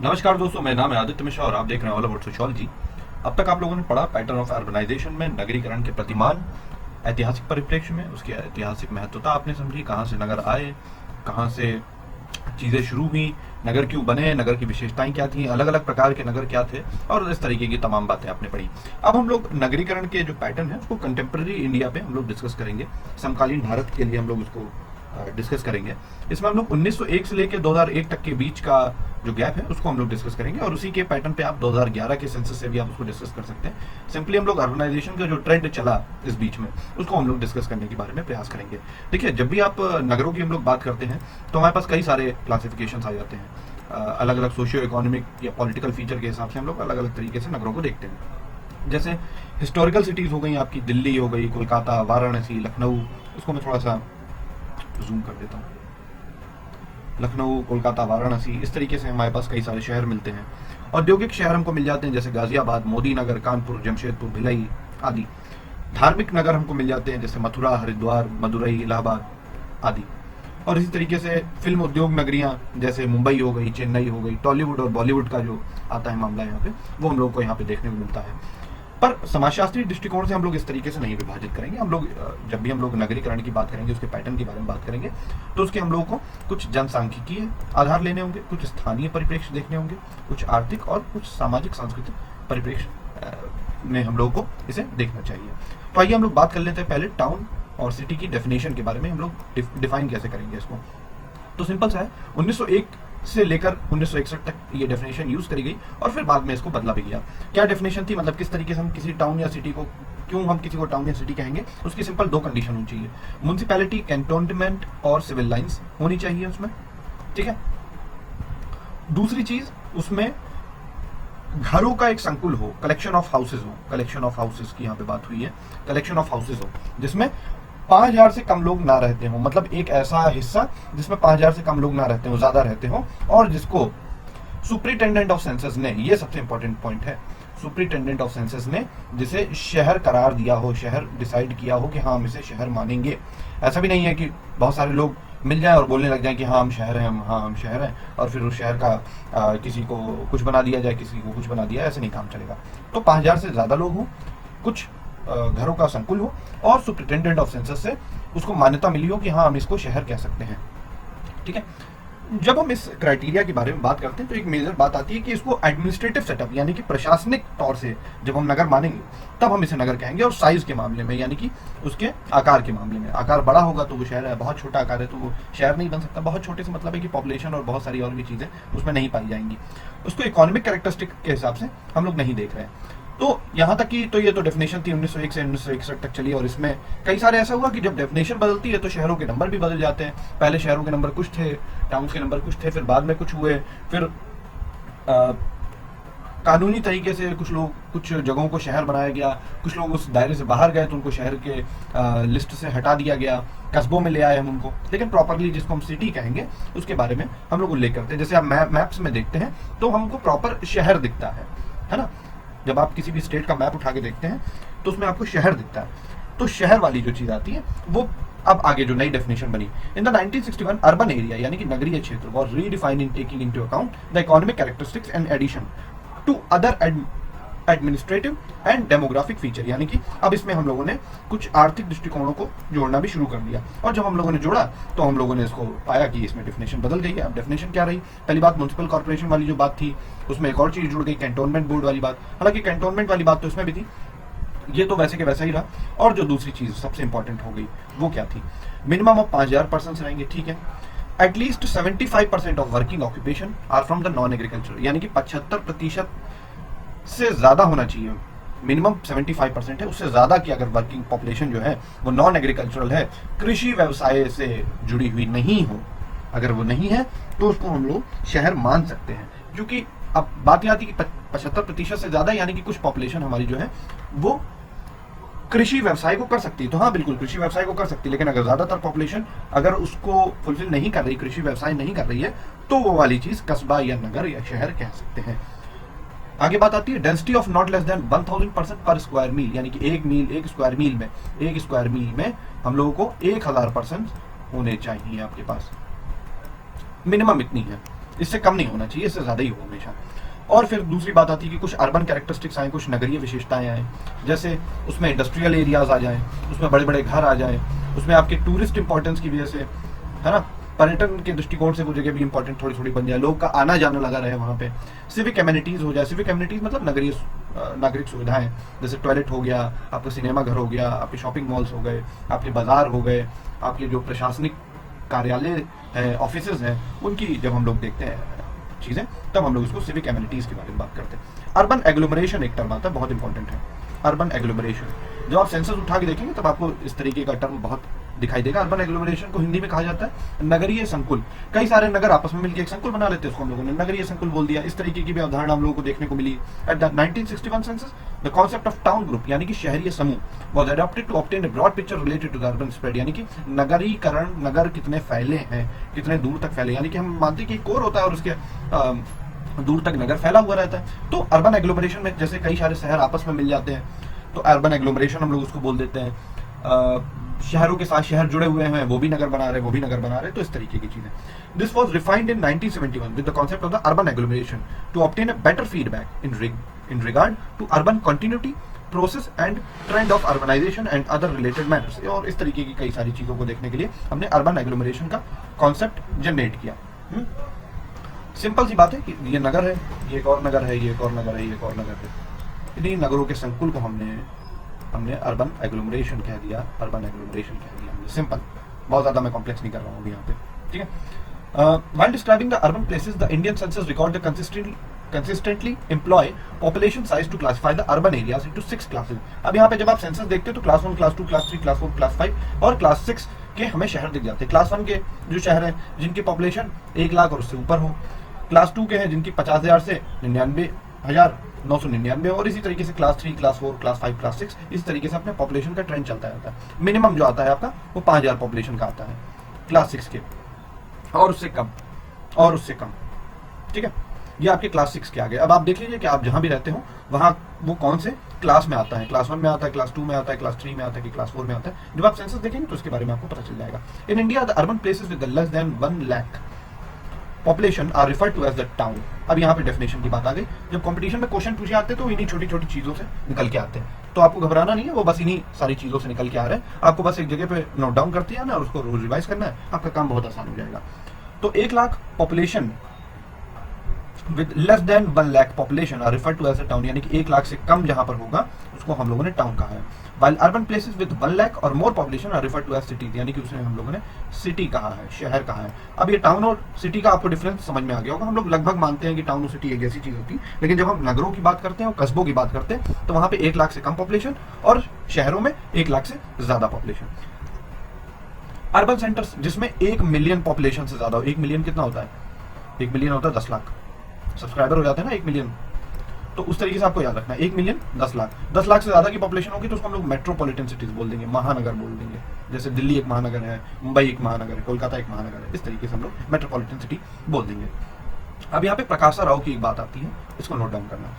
नमस्कार दोस्तों, मेरा नाम है आदित्य मिश्रा और आप देख रहे हैं ऑल अबाउट सोशियोलॉजी। अब तक आप लोगों ने पढ़ा पैटर्न ऑफ अर्बनाइजेशन में नगरीकरण के प्रतिमान, ऐतिहासिक परिप्रेक्ष्य में उसकी ऐतिहासिक महत्वता आपने समझी, कहाँ से नगर आए, कहाँ से चीज़ें शुरू हुई, नगर क्यों बने, नगर की विशेषताएं क्या थी, अलग अलग प्रकार के नगर क्या थे, और इस तरीके की तमाम बातें आपने पढ़ी। अब हम लोग नगरीकरण के जो पैटर्न है उसको कंटेम्प्रेरी इंडिया पे हम लोग डिस्कस करेंगे। समकालीन भारत के लिए हम लोग उसको डिस्कस करेंगे। इसमें हम लोग 1901 से लेकर 2001 तक के बीच का जो गैप है उसको हम लोग डिस्कस करेंगे, और उसी के पैटर्न पे आप 2011 के सेंसस से भी आप उसको डिस्कस कर सकते हैं। सिंपली हम लोग अर्बनाइजेशन का जो ट्रेंड चला इस बीच में उसको हम लोग डिस्कस करने के बारे में प्रयास करेंगे। देखिए, जब भी आप नगरों की हम लोग बात करते हैं तो हमारे पास कई सारे क्लासिफिकेशन आ जाते हैं। अलग अलग सोशियो इकोनॉमिक या पॉलिटिकल फीचर के हिसाब से हम लोग अलग अलग तरीके से नगरों को देखते हैं। जैसे हिस्टोरिकल सिटीज़ हो गई आपकी, दिल्ली हो गई, कोलकाता, वाराणसी, लखनऊ। इसको मैं थोड़ा सा जूम कर देता हूँ। लखनऊ, कोलकाता, वाराणसी, इस तरीके से हमारे पास कई सारे शहर मिलते हैं। औद्योगिक शहर हमको मिल जाते हैं जैसे गाजियाबाद, मोदी नगर, कानपुर, जमशेदपुर, भिलाई आदि। धार्मिक नगर हमको मिल जाते हैं जैसे मथुरा, हरिद्वार, मदुरई, इलाहाबाद आदि। और इसी तरीके से फिल्म उद्योग नगरियां जैसे मुंबई हो गई, चेन्नई हो गई। टॉलीवुड और बॉलीवुड का जो आता है मामला यहाँ पे, वो हम लोग को यहाँ पे देखने को मिलता है। पर समाजशास्त्री दृष्टिकोण से हम लोग इस तरीके से नहीं विभाजित करेंगे। हम लोग जब भी हम लोग नगरीकरण की बात करेंगे, उसके पैटर्न के बारे में बात करेंगे, तो उसके हम लोगों को कुछ जनसांख्यिकीय आधार लेने होंगे, कुछ स्थानीय परिप्रेक्ष्य देखने होंगे, कुछ आर्थिक और कुछ सामाजिक सांस्कृतिक परिप्रेक्ष्य में हम लोगों को इसे देखना चाहिए। तो आइए हम लोग बात कर लेते हैं पहले टाउन और सिटी की डेफिनेशन के बारे में। हम लोग डिफाइन कैसे करेंगे इसको। तो सिंपल सा है, 1901 से लेकर 1961 तक ये डेफिनेशन यूज करी गई और फिर बाद में इसको बदला भी गया। क्या डेफिनेशन थी, मतलब किस तरीके से हम किसी टाउन या सिटी को, क्यों हम किसी को टाउन या सिटी कहेंगे, उसकी सिंपल दो कंडीशन होनी चाहिए। म्युनिसिपैलिटी, कैंटोनमेंट और सिविल लाइंस होनी चाहिए उसमें, ठीक है। दूसरी चीज, उसमें घरों का एक संकुल हो, कलेक्शन ऑफ हाउसेज हो। कलेक्शन ऑफ हाउसेज की यहाँ पे बात हुई है, कलेक्शन ऑफ हाउसेज हो जिसमें 5,000 से कम लोग ना रहते हो, मतलब एक ऐसा हिस्सा जिसमें 5,000 से कम लोग ना रहते हो, ज्यादा रहते हो, और जिसको सुप्रिटेंडेंट ऑफ सेंसस ने, ये सबसे इंपॉर्टेंट पॉइंट है, सुप्रिटेंडेंट ऑफ सेंसस ने जिसे शहर करार दिया हो, शहर डिसाइड किया हो कि हाँ हम इसे शहर मानेंगे। ऐसा भी नहीं है कि बहुत सारे लोग मिल जाए और बोलने लग जाए कि हाँ हम शहर हैं, हम शहर हैं, और फिर उस शहर का किसी को कुछ बना दिया जाए, किसी को कुछ बना दिया, ऐसे नहीं काम चलेगा। तो 5,000 से ज्यादा लोग हों, कुछ घरों का संकुल हो, और सुप्रिटेंडेंट ऑफ सेंसस से उसको मान्यता मिली हो कि हाँ हम इसको शहर कह सकते हैं, ठीक है। जब हम इस क्राइटेरिया के बारे में बात करते हैं तो एक मेजर बात आती है कि इसको एडमिनिस्ट्रेटिव सेटअप यानी कि प्रशासनिक तौर से जब हम नगर मानेंगे तब हम इसे नगर कहेंगे। और साइज के मामले में यानी कि उसके आकार के मामले में, आकार बड़ा होगा तो वो शहर है, बहुत छोटा आकार है तो वो शहर नहीं बन सकता। बहुत छोटे से मतलब है कि पॉपुलेशन और बहुत सारी और भी चीजें उसमें नहीं पाई जाएंगी। उसको इकोनॉमिक कैरेक्टरिस्टिक के हिसाब से हम लोग नहीं देख रहे हैं। तो यहाँ तक की तो ये तो डेफिनेशन थी 1901 से 1961 तक चली, और इसमें कई सारे ऐसा हुआ कि जब डेफिनेशन बदलती है तो शहरों के नंबर भी बदल जाते हैं। पहले शहरों के नंबर कुछ थे, टाउन्स के नंबर कुछ थे, फिर बाद में कुछ हुए, फिर कानूनी तरीके से कुछ लोग, कुछ जगहों को शहर बनाया गया, कुछ लोग उस दायरे से बाहर गए तो उनको शहर के लिस्ट से हटा दिया गया, कस्बों में ले आए हम उनको। लेकिन प्रॉपरली जिसको हम सिटी कहेंगे उसके बारे में हम लोग उल्लेख करते हैं। जैसे आप मैप्स में देखते हैं तो हमको प्रॉपर शहर दिखता है ना। जब आप किसी भी स्टेट का मैप उठा के देखते हैं तो उसमें आपको शहर दिखता है। तो शहर वाली जो चीज आती है वो अब आगे जो नई डेफिनेशन बनी इन द 1961, अर्बन एरिया यानी कि नगरीय क्षेत्र was redefined in taking into account the economic characteristics and addition to other administrative and demographic feature, यानी कि अब इसमें हम लोगों ने कुछ आर्थिक दृष्टिकोणों को जोड़ना भी शुरू कर दिया। और जब हम लोगों ने जोड़ा तो हम लोगों ने इसको पाया कि इसमें डेफिनेशन बदल गई है। अब डेफिनेशन क्या रही, पहली बात म्युनिसिपल कॉर्पोरेशन वाली जो बात थी उसमें एक और चीज जुड़ गई, कैंटोनमेंट बोर्ड वाली बात। हालांकि कैंटोनमेंट वाली बात तो इसमें भी थी, ये तो वैसे के वैसा ही रहा। और जो दूसरी चीज सबसे इंपॉर्टेंट हो गई वो क्या थी, मिनिमम ऑफ 5,000 पर्सन रहेंगे, ठीक है। At least 75% of working occupation are from the non agriculture, यानी कि 75% से ज्यादा होना चाहिए। मिनिमम 75% है, उससे ज्यादा की अगर वर्किंग पॉपुलेशन जो है वो नॉन एग्रीकल्चरल है, कृषि व्यवसाय से जुड़ी हुई नहीं हो, अगर वो नहीं है तो उसको हम लोग शहर मान सकते हैं। क्योंकि अब बात यह आती है कि 75% से ज्यादा यानी कि कुछ पॉपुलेशन हमारी जो है वो कृषि व्यवसाय को कर सकती है, तो हाँ बिल्कुल कृषि व्यवसाय को कर सकती है। लेकिन अगर ज्यादातर पॉपुलेशन अगर उसको फुलफिल नहीं कर रही, कृषि व्यवसाय नहीं कर रही है, तो वो वाली चीज कस्बा या नगर या शहर कह सकते हैं। आगे बात आती है density of not less than 1000 person पर स्क्वायर मील, यानी कि एक स्क्वायर मील में हम लोगों को 1,000 पर्सन होने चाहिए आपके पास, मिनिमम इतनी है। इससे कम नहीं होना चाहिए, इससे ज़्यादा ही हो हमेशा। और फिर दूसरी बात आती है कि कुछ अर्बन कैरेक्टरिस्टिक्स आए, कुछ नगरीय विशेषताएं आए, जैसे उसमें इंडस्ट्रियल एरियाज आ जाएं, उसमें बड़े बड़े घर आ जाएं, उसमें आपके टूरिस्ट इंपॉर्टेंस की वजह से, है ना, पर्यटन के दृष्टिकोण से वो जगह भी इंपॉर्टेंट थोड़ी थोड़ी बन जाए, लोग का आना जाना लगा रहे वहाँ पे। सिविक एमिनिटीज हो जाए, सिविक एमिनिटीज मतलब नगरीय नागरिक सुविधाएं, जैसे टॉयलेट हो गया, आपका सिनेमा घर हो गया, आपके शॉपिंग मॉल्स हो गए, आपके बाजार हो गए, आपके जो प्रशासनिक कार्यालय है, ऑफिसेज हैं, उनकी जब हम लोग देखते हैं चीजें, तब हम लोग इसको सिविक एमिनिटीज के बारे में बात करते हैं। अर्बन एग्लोमरेशन एक टर्म आता है, बहुत इंपॉर्टेंट है अर्बन एग्लोमरेशन। जब आप सेंसस उठा के देखेंगे तब आपको इस तरीके का टर्म बहुत दिखाई देगा। अर्बन एग्लोमरेशन को हिंदी में कहा जाता है नगरीय संकुल। कई सारे नगर आपस में मिलकर एक संकुल बना लेते हैं, उसको हम लोगों ने नगरीय संकुल बोल दिया। इस तरीके की भी अवधारणा हम लोगों को देखने को मिली। At the 1961 census the concept of town group यानी कि शहरीय समूह was adopted to obtain a broad picture related to the urban spread, यानी कि नगरीकरण, नगर कितने फैले हैं, कितने दूर तक फैले, यानी कि हम मानते हैं कि कोर होता है और उसके दूर तक नगर फैला हुआ रहता है। तो अर्बन एग्लोमरेशन में जैसे कई सारे शहर आपस में मिल जाते हैं तो अर्बन एग्लोमरेशन हम लोग उसको बोल देते हैं। शहरों के साथ शहर जुड़े हुए हैं, वो भी नगर बना रहे, वो भी नगर बना रहे, तो इस तरीके की चीजें। This was refined in 1971 with the concept of the urban agglomeration to obtain a better feedback in regard to urban continuity process and trend of urbanisation and other related matters. और इस तरीके की कई सारी चीजों को देखने के लिए हमने अर्बन एग्लोमरेशन का कॉन्सेप्ट जनरेट किया। सिंपल सी बात है कि ये नगर है, ये एक और नगर है, ये एक और नगर है, ये एक और नगर है, इन्हीं नगरों के संकुल को हमने अर्बन एग्लोमरेशन कह दिया, अर्बन एग्लोमरेशन कह दिया हमने। सिंपल, बहुत ज्यादा मैं कॉम्प्लेक्स नहीं कर रहा हूँ यहाँ पे, ठीक है। While describing the urban places the Indian census record the consistently employ population size to classify the urban areas into 6 classes। अब यहाँ पे जब आप सेंसस देखते हो तो class 1, class 2, class 3, class 4, class 5 और क्लास 6 के हमें शहर दिख जाते हैं। क्लास 1 के जो शहर हैं जिनकी पॉपुलेशन 1 लाख और उससे ऊपर हो, क्लास 2 के हैं जिनकी 50,000 से 99,999, और इसी तरीके से क्लास 3, क्लास 4, क्लास 5, क्लास 6, इस तरीके से अपने पॉपुलेशन का ट्रेंड चलता रहता है। मिनिमम जो आता है आपका वो 5,000 पॉपुलेशन का आता है क्लास 6 के, और उससे कम, और उससे कम, ठीक है। ये आपके क्लास 6 के आगे। अब आप देख लीजिए कि आप जहां भी रहते हो वहां वो कौन से क्लास में आता है, क्लास 1 में आता है, क्लास 2 में आता है, क्लास 3 में आता है कि क्लास 4 में आता है। जब आप सेंसस देखेंगे तो उसके बारे में आपको पता चल जाएगा। In India the urban places with less than 1 lakh population are referred to as the town. अब यहाँ पे डेफिनेशन की बात आ गई। जब कंपटीशन में क्वेश्चन पूछे आते हैं तो इन्हीं छोटी छोटी चीजों से निकल के आते हैं, तो आपको घबराना नहीं है, वो बस इन्हीं सारी चीजों से निकल के आ रहे हैं। आपको बस एक जगह पे नोट डाउन करते हैं ना और उसको रोज रिवाइज करना है, आपका काम बहुत आसान हो जाएगा। तो 1 lakh population with less than 1 lakh population are referred to as a town, यानी कि 1 लाख से कम जहां पर होगा उसको हम लोगों ने टाउन कहा है। while urban places with 1 lakh और more population are referred to as cities, यानी कि उसे हम लोगों ने सिटी कहा है, शहर कहा है। अब ये टाउन और सिटी का आपको डिफरेंस समझ में आ गया होगा। हम लोग लगभग मानते हैं कि टाउन और सिटी एक जैसी चीज होती है, लेकिन जब हम नगरों की बात करते हैं और कस्बों की बात करते हैं तो वहां पे 1 लाख से कम पॉपुलेशन और शहरों में 1 लाख से ज्यादा पॉपुलेशन। अर्बन सेंटर्स जिसमें 1 मिलियन पॉपुलेशन से ज्यादा हो, 1 मिलियन कितना होता है? 1 मिलियन होता है 10 लाख सब्सक्राइबर हो जाते हैं ना, 1 मिलियन। तो उस तरीके से आपको याद रखना है, 1 मिलियन 10 लाख। 10 लाख से ज्यादा की पॉपुलेशन होगी तो उसको हम लोग मेट्रोपॉलिटन सिटीज बोल देंगे, महानगर बोल देंगे। जैसे दिल्ली एक महानगर है, मुंबई एक महानगर है, कोलकाता एक महानगर है, इस तरीके से हम लोग मेट्रोपॉलिटन सिटी बोल देंगे। अब यहाँ पे प्रकाशा राव की एक बात आती है, इसको नोट डाउन करना।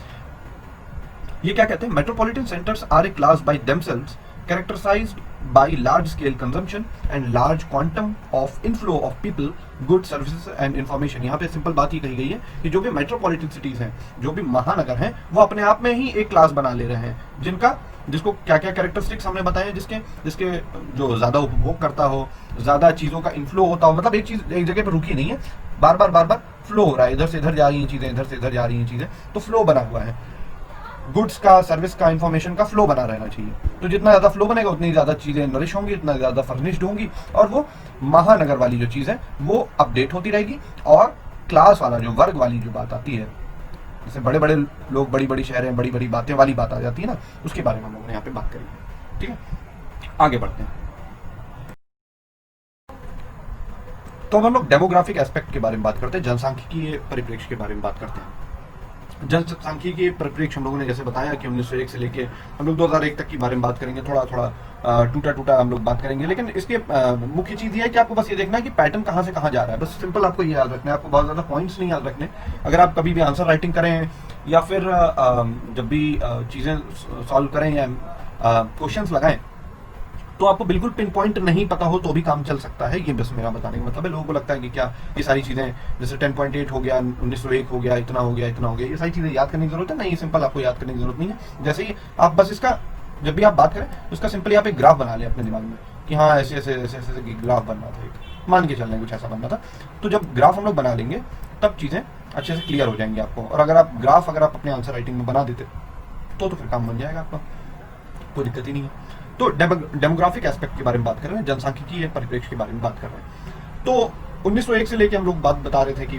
ये क्या कहते हैं? Metropolitan centres are a class by themselves characterized by large scale consumption and large quantum of inflow of people, goods, services and information। यहाँ पे सिंपल बात ही कही गई है कि जो भी मेट्रोपॉलिटन सिटीज हैं, जो भी महानगर हैं, वो अपने आप में ही एक क्लास बना ले रहे हैं जिसको क्या क्या कैरेक्टरिस्टिक्स हमने बताए, जिसके जो ज्यादा उपभोग करता हो, ज्यादा चीजों का इन्फ्लो होता हो, मतलब एक चीज एक जगह पर रुकी नहीं है, बार बार फ्लो हो रहा है, इधर से इधर जा रही हैं चीजें, इधर से इधर जा रही हैं चीजें, तो फ्लो बना हुआ है। गुड्स का, सर्विस का, इंफॉर्मेशन का फ्लो बना रहना चाहिए। तो जितना ज्यादा फ्लो बनेगा उतनी ज्यादा चीजें नरिश होंगी, इतना ज्यादा फर्निश्ड होंगी, और वो महानगर वाली जो चीज है वो अपडेट होती रहेगी। और क्लास वाला जो वर्ग वाली जो बात आती है, जैसे बड़े बड़े लोग, बड़ी बड़ी शहरें, बड़ी बड़ी बातें वाली बात आ जाती है ना, उसके बारे में हम लोगों ने यहाँ पे बात करी। ठीक है, आगे बढ़ते हैं। तो हम लोग डेमोग्राफिक एस्पेक्ट के बारे में बात करते हैं, जनसांख्यिकीय परिप्रेक्ष्य के बारे में बात करते हैं। जनसांख्यिकीय परिप्रेक्ष्य हम लोगों ने जैसे बताया कि 1901 से लेके हम लोग 2001 तक के बारे में बात करेंगे, थोड़ा थोड़ा टूटा हम लोग बात करेंगे। लेकिन इसके मुख्य चीज ये है कि आपको बस ये देखना है कि पैटर्न कहाँ से कहाँ जा रहा है, बस सिंपल आपको ये याद रखना है, आपको बहुत ज्यादा पॉइंट्स नहीं याद रखने। अगर आप कभी भी आंसर राइटिंग करें या फिर जब भी चीजें सॉल्व करें या क्वेश्चंस लगाएं, तो आपको बिल्कुल पिन पॉइंट नहीं पता हो तो भी काम चल सकता है, ये बस मेरा बताने का मतलब है। लोगों को लगता है कि क्या ये सारी चीज़ें जैसे 10.8 हो गया, 1901 हो गया, इतना हो गया, इतना हो गया, ये सारी चीज़ें याद करने की जरूरत है? नहीं, सिंपल आपको याद करने की जरूरत नहीं है। जैसे ही आप बस इसका जब भी आप बात करें तो उसका सिंपली आप एक ग्राफ बना लें अपने दिमाग में कि हाँ ऐसे ऐसे ऐसे ऐसे ग्राफ बनना था, एक मान के चल रहे कुछ ऐसा बनना था। तो जब ग्राफ हम लोग बना लेंगे तब चीज़ें अच्छे से क्लियर हो जाएंगी आपको। और अगर आप ग्राफ अगर आप अपने आंसर राइटिंग में बना देते तो फिर काम बन जाएगा आपका, कोई दिक्कत ही नहीं है। तो डेमोग्राफिक एस्पेक्ट के बारे में बात कर रहे हैं, जनसांख्यिकीय परिप्रेक्ष्य के बारे में बात कर रहे हैं। तो 1901 से लेके हम लोग बात बता रहे थे कि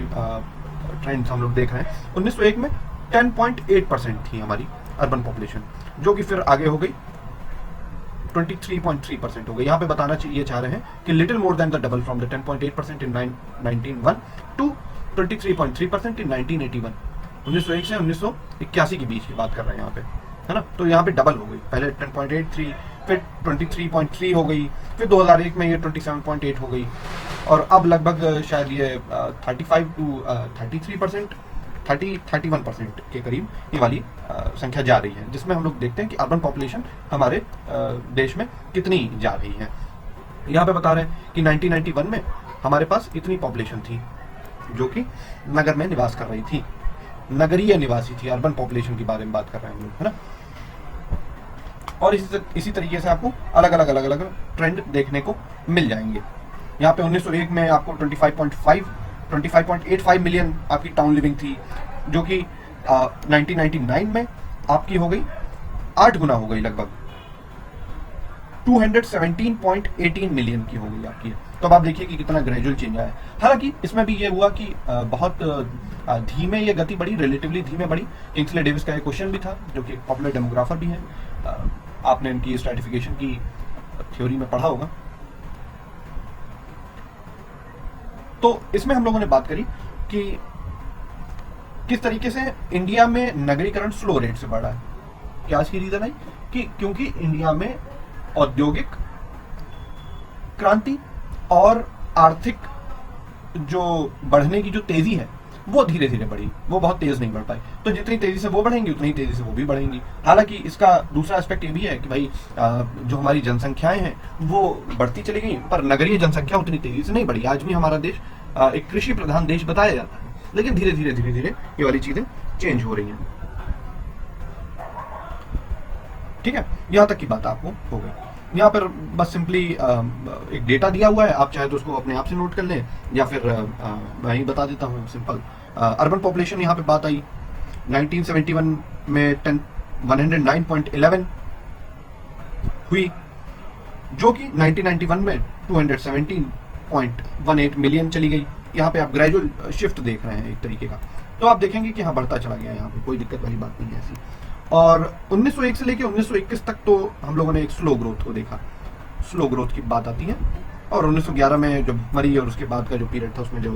ट्रेंड्स हम लोग देख रहे हैं। 1901 में 10.8% थी हमारी अर्बन पॉपुलेशन, जो कि फिर आगे हो गई 23.3% हो गई। यहाँ पे बताना चाहिए चाह रहे हैं कि little more than the double from the 10.8% in 1901 to 23.3% in 1981। 1901 से 1981 के बीच की बात कर रहे हैं यहाँ पे, है ना। तो यहाँ पे डबल हो गई, पहले 10.83, फिर 23.3 हो गई, फिर 2001 में ये 27.8 हो गई, और अब लगभग शायद ये 35 टू 33%, 31% के करीब ये वाली संख्या जा रही है, जिसमें हम लोग देखते हैं कि अर्बन पॉपुलेशन हमारे देश में कितनी जा रही है। यहाँ पे बता रहे हैं कि 1991 में हमारे पास इतनी पॉपुलेशन थी जो कि नगर में निवास कर रही थी, नगरीय निवासी थी, अर्बन पॉपुलेशन के बारे में बात कर रहे हैं हम लोग, है ना। और इसी तरीके से आपको अलग अलग ट्रेंड देखने को मिल जाएंगे। यहाँ पे 1901 में आपको 25.85 मिलियन आपकी टाउन लिविंग थी, जो कि 1999 में आपकी हो गई 8 गुना हो गई, लगभग 217.18 मिलियन की हो गई आपकी। तो अब आप देखिए कि कितना ग्रेजुअल चेंज आया है। हालांकि इसमें भी ये हुआ कि बहुत धीमे ये गति बढ़ी, रिलेटिवली धीमे बढ़ी। किंग्सले डेविस का एक क्वेश्चन भी था, जो कि पॉपुलर डेमोग्राफर भी है, आपने इनकी स्ट्रैटिफिकेशन की थ्योरी में पढ़ा होगा। तो इसमें हम लोगों ने बात करी कि किस तरीके से इंडिया में नगरीकरण स्लो रेट से बढ़ा है। क्या इसकी रीजन है कि क्योंकि इंडिया में औद्योगिक क्रांति और आर्थिक जो बढ़ने की जो तेजी है वो धीरे धीरे बढ़ी, वो बहुत तेज नहीं बढ़ पाई। तो जितनी तेजी से वो बढ़ेंगी उतनी तेजी से वो भी बढ़ेंगी। हालांकि इसका दूसरा एस्पेक्ट ये भी है कि भाई जो हमारी जनसंख्याएं हैं वो बढ़ती चली गई, पर नगरीय जनसंख्या उतनी तेजी से नहीं बढ़ी। आज भी हमारा देश एक कृषि प्रधान देश बताया जाता है, लेकिन धीरे धीरे ये वाली चीजें चेंज हो रही हैं। ठीक है, यहां तक की बात आपको हो गई। यहाँ पर बस सिंपली एक डेटा दिया हुआ है, आप चाहे तो उसको अपने आप से नोट कर लें, या फिर मैं ही बता देता हूँ सिंपल। अर्बन पॉपुलेशन यहाँ पे बात आई 1971 में 109.11 हुई, जो कि 1991 में 217.18 मिलियन चली गई। यहाँ पे आप ग्रेजुअल शिफ्ट देख रहे हैं एक तरीके का। तो आप देखेंगे कि हाँ बढ़ता चला गया, यहाँ पे कोई दिक्कत वाली बात नहीं है ऐसी। और 1901 से लेके 1921 तक तो हम लोगों ने एक स्लो ग्रोथ को देखा, स्लो ग्रोथ की बात आती है। और 1911 में जब मरी और उसके बाद का जो पीरियड था उसमें जो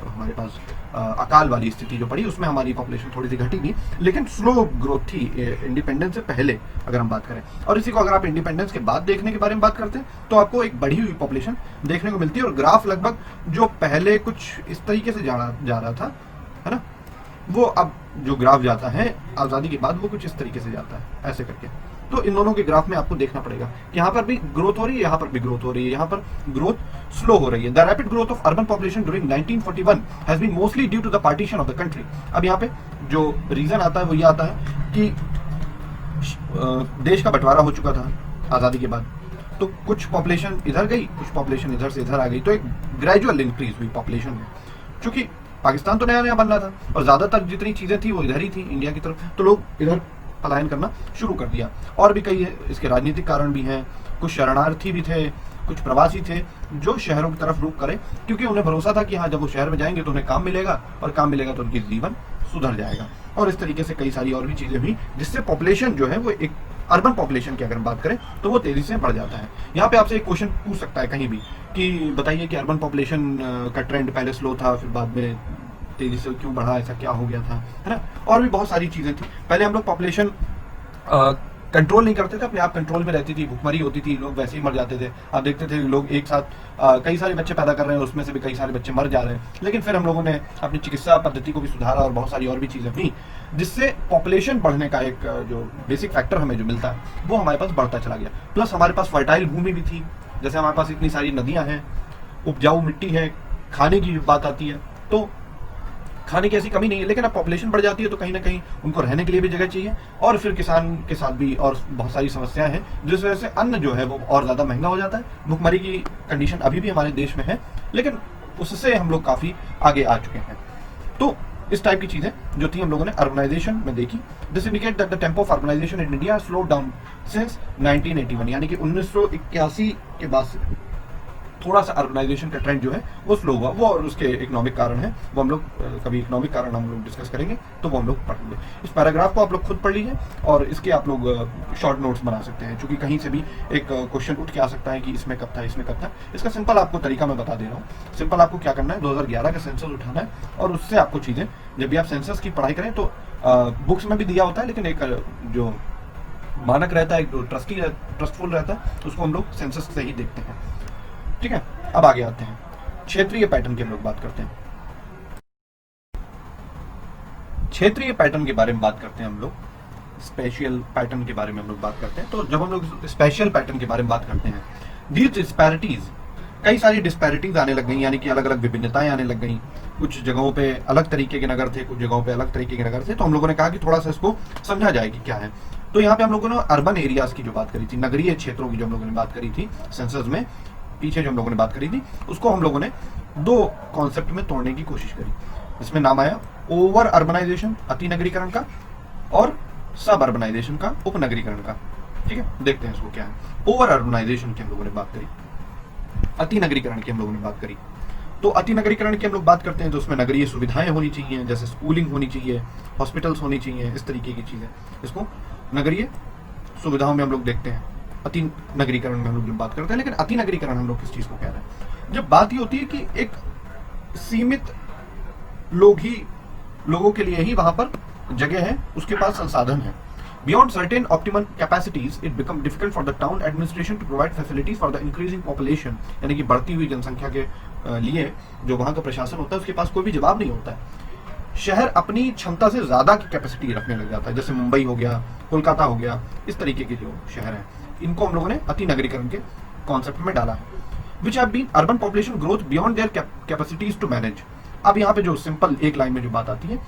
हमारे पास अकाल वाली स्थिति जो पड़ी, उसमें हमारी पॉपुलेशन थोड़ी सी घटी भी, लेकिन स्लो ग्रोथ थी इंडिपेंडेंस से पहले अगर हम बात करें। और इसी को अगर आप इंडिपेंडेंस के बाद देखने के बारे में बात करते हैं तो आपको एक बढ़ी हुई पॉपुलेशन देखने को मिलती है। और ग्राफ लगभग जो पहले कुछ इस तरीके से जा रहा था, है ना, वो अब जो ग्राफ जाता है आज़ादी के बाद वो कुछ इस तरीके से जाता है, ऐसे करके। तो इन दोनों के ग्राफ में आपको देखना पड़ेगा कि यहाँ पर भी ग्रोथ हो रही है, यहाँ पर भी ग्रोथ हो रही है, यहाँ पर ग्रोथ स्लो हो रही है। The rapid growth of urban population during 1941 has been mostly due to the partition of the country. अब यहाँ पे जो रीजन आता है वो ये आता है कि देश का बंटवारा हो चुका था आज़ादी के बाद, तो कुछ पॉपुलेशन इधर गई, कुछ पॉपुलेशन इधर से इधर आ गई, तो एक ग्रेजुअल इंक्रीज हुई पॉपुलेशन में। चूंकि पाकिस्तान तो नया नया बन रहा था और ज्यादातर जितनी चीजें थी वो इधर ही थी इंडिया की तरफ, तो लोग इधर पलायन करना शुरू कर दिया। और भी कई इसके राजनीतिक कारण भी हैं, कुछ शरणार्थी भी थे, कुछ प्रवासी थे जो शहरों की तरफ रुख करे, क्योंकि उन्हें भरोसा था कि हाँ जब वो शहर में जाएंगे तो उन्हें काम मिलेगा, और काम मिलेगा तो उनकी जीवन सुधर जाएगा। और इस तरीके से कई सारी और भी चीजें हुई जिससे पॉपुलेशन जो है वो एक अर्बन पॉपुलेशन की अगर हम बात करें तो वो तेजी से बढ़ जाता है। यहाँ पे आपसे एक क्वेश्चन पूछ सकता है कहीं भी कि बताइए कि अर्बन पॉपुलेशन का ट्रेंड पहले स्लो था फिर बाद में तेजी से क्यों बढ़ा, ऐसा क्या हो गया था, है ना। और भी बहुत सारी चीजें थी। पहले हम लोग पॉपुलेशन कंट्रोल नहीं करते थे, अपने आप कंट्रोल में रहती थी, भुखमरी होती थी, लोग वैसे ही मर जाते थे। आप देखते थे लोग एक साथ कई सारे बच्चे पैदा कर रहे हैं, उसमें से भी कई सारे बच्चे मर जा रहे हैं। लेकिन फिर हम लोगों ने अपनी चिकित्सा पद्धति को भी सुधारा और बहुत सारी और भी चीज़ें हुई, जिससे पॉपुलेशन बढ़ने का एक जो बेसिक फैक्टर हमें जो मिलता है वो हमारे पास बढ़ता चला गया। प्लस हमारे पास फर्टाइल भूमि भी थी, जैसे हमारे पास इतनी सारी नदियाँ हैं, उपजाऊ मिट्टी है, खाने की बात आती है तो खाने की ऐसी कमी नहीं है। लेकिन अब पॉपुलेशन बढ़ जाती है तो कहीं ना कहीं उनको रहने के लिए भी जगह चाहिए, और फिर किसान के साथ भी और बहुत सारी समस्याएं हैं, जिस वजह से अन्न जो है वो और ज़्यादा महंगा हो जाता है। भुखमरी की कंडीशन अभी भी हमारे देश में है, लेकिन उससे हम लोग काफ़ी आगे आ चुके हैं। तो इस टाइप की चीज़ें जो थी हम लोगों ने अर्बनाइजेशन में देखी। This indicate that the tempo of urbanisation in India slowed down since 1981, यानी कि 1981 के बाद से थोड़ा सा अर्बनाइजेशन का ट्रेंड जो है वो स्लो हुआ। वो और उसके इकोनॉमिक कारण है, वो हम लोग कभी इकोनॉमिक कारण हम लोग डिस्कस करेंगे तो वो हम लोग पढ़ेंगे। इस पैराग्राफ को आप लोग खुद पढ़ लीजिए और इसके आप लोग शॉर्ट नोट्स बना सकते हैं, क्योंकि कहीं से भी एक क्वेश्चन उठ के आ सकता है कि इसमें कब था, इसमें कब था। इसका सिंपल आपको तरीका मैं बता दे रहा हूँ। सिंपल आपको क्या करना है, 2011 का सेंसस उठाना है और उससे आपको चीज़ें, जब भी आप सेंसस की पढ़ाई करें तो बुक्स में भी दिया होता है, लेकिन एक जो मानक रहता है, एक जो ट्रस्टफुल रहता है, उसको हम लोग सेंसस से ही देखते हैं। ठीक है, अब आगे आते हैं, क्षेत्रीय पैटर्न की हम लोग बात करते हैं। क्षेत्रीय पैटर्न के बारे में बात करते हैं हम लोग, स्पेशियल पैटर्न के बारे में हम लोग बात करते हैं। तो जब हम लोग स्पेशल पैटर्न के बारे में बात करते हैं, दीज डिस्पैरिटीज, कई सारी डिस्पैरिटीज आने लग गई, यानी कि अलग अलग विभिन्नताएं आने लग गई। कुछ जगहों पे अलग तरीके के नगर थे, कुछ जगहों पे अलग तरीके के नगर थे। तो हम लोगों ने कहा कि थोड़ा सा इसको समझा जाए कि क्या है। तो यहाँ पे हम लोगों ने अर्बन एरियाज की जो बात करी थी, नगरीय क्षेत्रों की जो हम लोगों ने बात करी थी सेंसस में, पीछे जो हम लोगों ने बात करी थी, उसको हम लोगों ने दो कॉन्सेप्ट में तोड़ने की कोशिश करी। इसमें नाम आया ओवर अर्बनाइजेशन, अति नगरीकरण का, और सब अर्बनाइजेशन का, उपनगरीकरण का। ठीक है, देखते हैं इसको क्या है। ओवर अर्बनाइजेशन की हम लोगों ने बात करी, अति नगरीकरण की हम लोगों ने बात करी। तो अति नगरीकरण की हम लोग बात करते हैं तो उसमें नगरीय सुविधाएं होनी चाहिए, जैसे स्कूलिंग होनी चाहिए, हॉस्पिटल्स होनी चाहिए, इस तरीके की चीजें, इसको नगरीय सुविधाओं में हम लोग देखते हैं। अति नगरीकरण में हम लोग बात करते हैं। लेकिन अति नगरीकरण हम लोग किस चीज को कह रहे हैं, जब बात ये होती है कि एक सीमित लोगों के लिए ही वहां पर जगह है, उसके पास संसाधन है। Beyond certain optimum capacities, it becomes difficult for the town administration to provide facilities for the increasing population, यानी कि बढ़ती हुई जनसंख्या के लिए जो वहाँ का प्रशासन होता है उसके पास कोई भी जवाब नहीं होता है। शहर अपनी क्षमता से ज्यादा की कैपेसिटी रखने लग जाता है, जैसे मुंबई हो गया, कोलकाता हो गया, इस तरीके के जो शहर हैं, इनको हम लोगों ने अति नगरीकरण के कॉन्सेप्ट में डाला है। Which have been urban population growth beyond their capacities to manage। अब यहाँ पे जो सिंपल एक लाइन में जो बात आती है,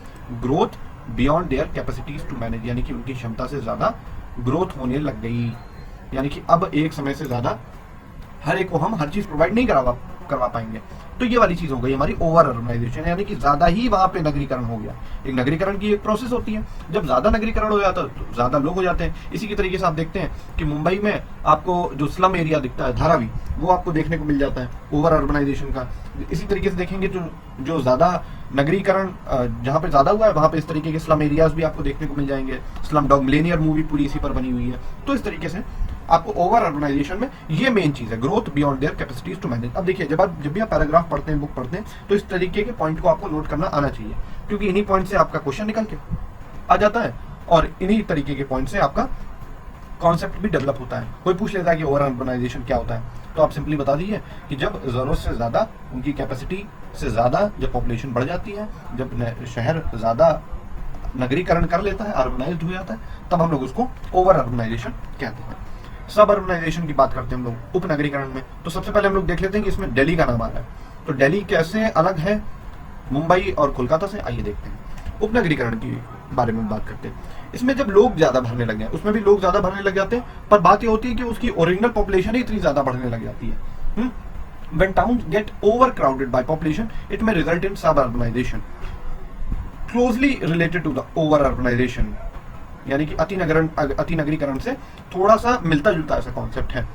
growth beyond their capacities to manage, यानी कि उनकी क्षमता से ज्यादा ग्रोथ होने लग गई, यानी कि अब एक समय से ज्यादा हर एक को हम हर चीज प्रोवाइड नहीं करवा पाएंगे। तो ये वाली चीज हो गई हमारी ओवर अर्बनाइजेशन, यानी कि ज्यादा ही वहां पे नगरीकरण हो गया। एक नगरीकरण की एक प्रोसेस होती है, जब ज्यादा नगरीकरण हो जाता है तो ज्यादा लोग हो जाते हैं। इसी की तरीके से आप देखते हैं कि मुंबई में आपको जो स्लम एरिया दिखता है, धारावी, वो आपको देखने को मिल जाता है ओवर अर्बनाइजेशन का। इसी तरीके से देखेंगे जो ज्यादा नगरीकरण जहाँ पे ज्यादा हुआ है वहां पे इस तरीके के स्लम एरियाज भी आपको देखने को मिल जाएंगे। स्लम डॉग मिलेनियर मूवी पूरी इसी पर बनी हुई है। तो इस तरीके से आपको ओवर अर्बनाइजेशन में ये मेन चीज है, growth beyond their capacities to manage. अब देखिए, जब भी आप पैराग्राफ पढ़ते हैं, बुक पढ़ते हैं, तो इस तरीके के पॉइंट को आपको नोट करना आना चाहिए, क्योंकि इन्हीं पॉइंट से आपका क्वेश्चन निकल के आ जाता है और इन्हीं तरीके के पॉइंट से आपका कॉन्सेप्ट भी डेवलप होता है। कोई पूछ लेता है कि ओवर अर्बनाइजेशन क्या होता है, तो आप सिंपली बता दीजिए कि जब जरूरत से ज्यादा, उनकी कैपेसिटी से ज्यादा जब पॉपुलेशन बढ़ जाती है, जब शहर ज्यादा नगरीकरण कर लेता है, अर्बनाइज्ड हो जाता है, तब हम लोग उसको ओवर अर्बनाइजेशन कहते हैं। सब अर्बनाइजेशन की बात करते हैं हम लोग उपनगरीकरण में। तो सबसे पहले हम लोग देख लेते हैं कि इसमें दिल्ली का नाम आ रहा है, तो दिल्ली कैसे अलग है मुंबई और कोलकाता से, आइए देखते हैं। उपनगरीकरण की बारे में बात करते हैं। इसमें जब लोग ज्यादा भरने लग जाए, उसमें भी लोग ज्यादा भरने लग जाते हैं, पर बात ये होती है कि उसकी ओरिजिनल पॉपुलेशन ही इतनी ज्यादा बढ़ने लग जाती है। When towns get overcrowded by population, it may result in suburbanization, closely related to the over-urbanization, यानी कि अति नगरीकरण से थोड़ा सा मिलता जुलता ऐसा कॉन्सेप्ट है।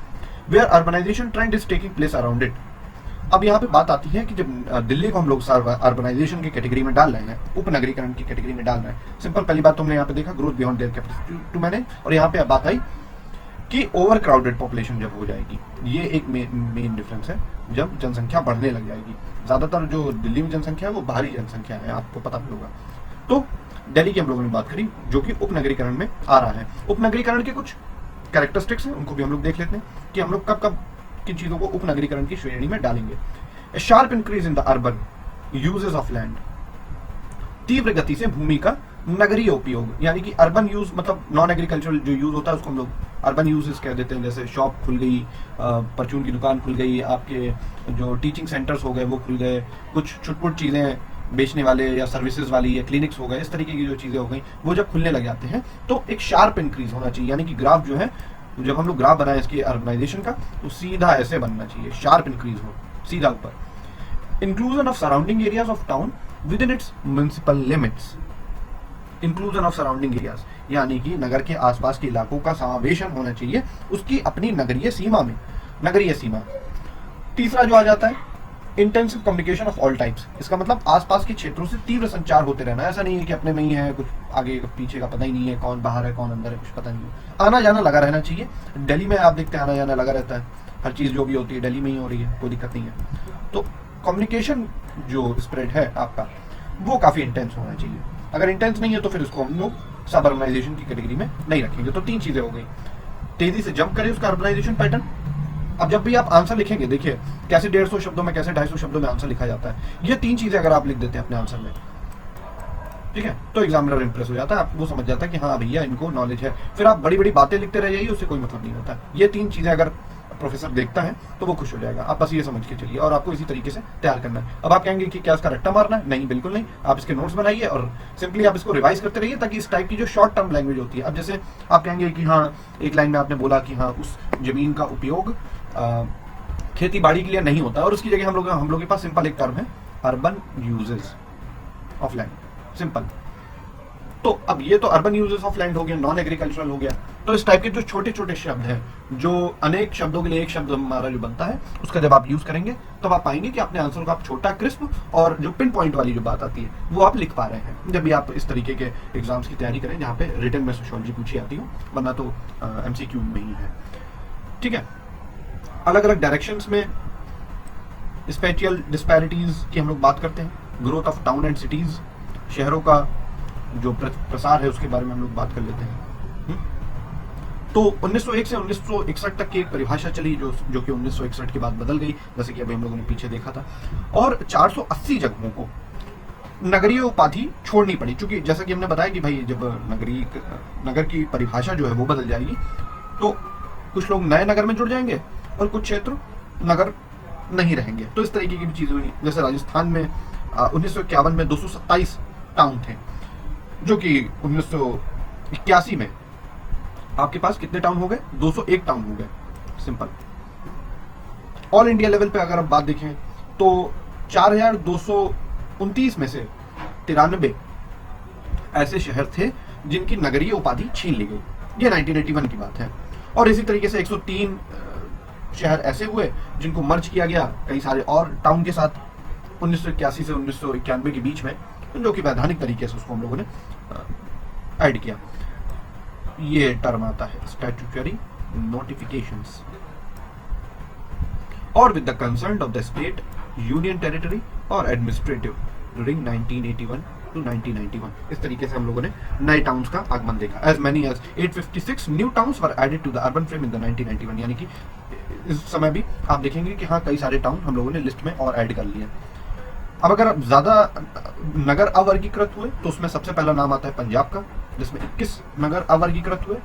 Where urbanization trend is taking place around it। अब यहाँ पे बात आती है कि जब दिल्ली को हम लोग अर्बनाइजेशन की कैटेगरी में डाल रहे हैं, उपनगरीकरण की कैटेगरी में डाल रहे हैं, सिंपल पहली बात तुमने यहाँ पे देखा, growth beyond their capacity to manage, और यहाँ पे बात आई कि ओवर क्राउडेड पॉपुलेशन जब हो जाएगी, ये एक मेन डिफरेंस है, जब जनसंख्या बढ़ने लग जाएगी। ज्यादातर जो दिल्ली में जनसंख्या है वो बाहरी जनसंख्या है, आपको पता भी होगा। तो दिल्ली की हम लोगों ने बात करी जो कि उपनगरीकरण में आ रहा है। उपनगरीकरण के कुछ कैरेक्टरिस्टिक्स हैं, उनको भी हम लोग देख लेते हैं कि हम लोग कब कब किन चीजों को उपनगरीकरण की श्रेणी में डालेंगे। A sharp increase in the urban uses of land, तीव्र गति से भूमि का नगरीय उपयोग, यानी कि अर्बन यूज मतलब नॉन एग्रीकल्चरल जो यूज होता है उसको हम लोग अर्बन यूजेस कह देते हैं। जैसे शॉप खुल गई, परचून की दुकान खुल गई, आपके जो टीचिंग सेंटर्स हो गए वो खुल गए, कुछ छुटपुट चीजें बेचने वाले या सर्विसेज वाली या क्लिनिक्स हो गए, इस तरीके की जो चीजें हो गई वो जब खुलने लग जाते हैं तो एक शार्प इंक्रीज होना चाहिए। यानी कि ग्राफ जो है, जब हम लोग ग्राफ बनाए इसकी अर्बनाइजेशन का, तो सीधा ऐसे बनना चाहिए, शार्प इंक्रीज हो सीधा ऊपर। Inclusion of surrounding areas of town with in its municipal limits, inclusion of surrounding areas यानी कि नगर के आसपास के इलाकों का समावेशन होना चाहिए उसकी अपनी नगरीय सीमा में, नगरीय सीमा। तीसरा जो आ जाता है intensive communication of all types, इसका मतलब आसपास के क्षेत्रों से तीव्र संचार होते रहना। ऐसा नहीं है कि अपने में ही है, कुछ आगे पीछे का पता ही नहीं है, कौन बाहर है कौन अंदर है, कुछ पता नहीं है। आना जाना लगा रहना चाहिए। दिल्ली में आप देखते हैं आना जाना लगा रहता है, हर चीज जो भी होती है दिल्ली में ही हो रही है, कोई दिक्कत नहीं है। तो कम्युनिकेशन जो स्प्रेड है आपका वो काफी इंटेंस होना चाहिए। अगर इंटेंस नहीं है तो फिर उसको हम लोग सब अर्बनाइजेशन की कैटेगरी में नहीं रखेंगे। तो तीन चीजें हो गई, तेजी से जंप करें उसका अर्बनाइजेशन पैटर्न। अब जब भी आप आंसर लिखेंगे, देखिए कैसे 150 शब्दों में, कैसे 250 शब्दों में आंसर लिखा जाता है। ये तीन चीजें अगर आप लिख देते हैं अपने आंसर में, ठीक है, तो एग्जामिनर इंप्रेस हो जाता है, आप वो समझ जाता है कि हाँ भैया इनको नॉलेज है। फिर आप बड़ी बड़ी बातें लिखते रह जाइए, उससे कोई मतलब नहीं होता। ये तीन चीजें अगर प्रोफेसर देखता है तो वो खुश हो जाएगा। आप बस ये समझ के चलिए और आपको इसी तरीके से तैयार करना है। अब आप कहेंगे कि क्या इसका रट्टा मारना है? नहीं, बिल्कुल नहीं। आप इसके नोट्स बनाइए और सिंपली आप इसको रिवाइज करते रहिए, ताकि इस टाइप की जो शॉर्ट टर्म लैंग्वेज होती है, अब जैसे आप कहेंगे कि हाँ एक लाइन में आपने बोला कि हाँ उस जमीन का उपयोग खेती बाड़ी के लिए नहीं होता, और उसकी जगह हम लोग के पास सिंपल एक टर्म है urban uses of land, simple. तो अब ये तो अर्बन यूजेस ऑफ लैंड हो गया, नॉन एग्रीकल्चरल हो गया। तो इस टाइप के जो छोटे छोटे शब्द हैं, जो अनेक शब्दों के लिए एक शब्द हमारा जो बनता है, उसका जब आप यूज करेंगे तो आप पाएंगे कि अपने आंसर को आप छोटा, क्रिस्प और जो पिन पॉइंट वाली जो बात आती है वो आप लिख पा रहे हैं। जब भी आप इस तरीके के एग्जाम्स की तैयारी करें जहाँ पे रिटन में सोशियोलॉजी पूछी आती हो, वरना तो MCQ में ही है, ठीक है। अलग अलग डायरेक्शंस में स्पेटियल डिस्पैरिटीज की हम लोग बात करते हैं। Growth of town and cities, शहरों का जो प्रसार है उसके बारे में हम लोग बात कर लेते हैं। तो 1901 से 1961 तक की एक परिभाषा चली जो कि 1961 के बाद बदल गई, जैसे कि अभी हम लोगों ने पीछे देखा था। और 480 जगहों को नगरीय उपाधि छोड़नी पड़ी, क्योंकि जैसा कि हमने बताया कि भाई जब नगर की परिभाषा जो है वो बदल जाएगी तो कुछ लोग नए नगर में जुड़ जाएंगे और कुछ क्षेत्र नगर नहीं रहेंगे। तो इस तरीके की भी चीजें हुई। जैसे राजस्थान में 1951 में 227 टाउन थे, जो कि 1981 में आपके पास कितने टाउन हो गए? 201 टाउन हो गए, सिंपल। ऑल इंडिया लेवल पे अगर आप बात देखें तो 4229 में से 93 ऐसे शहर थे जिनकी नगरीय उपाधि छीन ली गई। ये 1981 की बात है। और इसी तरीके से 103 शहर ऐसे हुए जिनको मर्ज किया गया कई सारे और टाउन के साथ 1981 से 1991 के बीच में, जो कि वैधानिक तरीके से उसको हम लोगों ने ऐड किया। ये टर्म आता है स्टैट्यूटरी नोटिफिकेशंस। और with the concern of the state, union territory और एडमिनिस्ट्रेटिव ड्यूरिंग 1981 टू 1991, इस तरीके से हम लोगों ने नए टाउन्स का आगमन देखा। As many as 856 new towns were added to the urban frame in the 1991, यानी कि इस समय भी आप देखेंगे कि हाँ कई सारे टाउन हम लोगों ने लिस्ट में और ऐड कर लिए। अब अगर ज्यादा नगर अवर्गीकृत हुए तो उसमें सबसे पहला नाम आता है पंजाब का, जिसमें 21 नगर अवर्गीकृत हुए।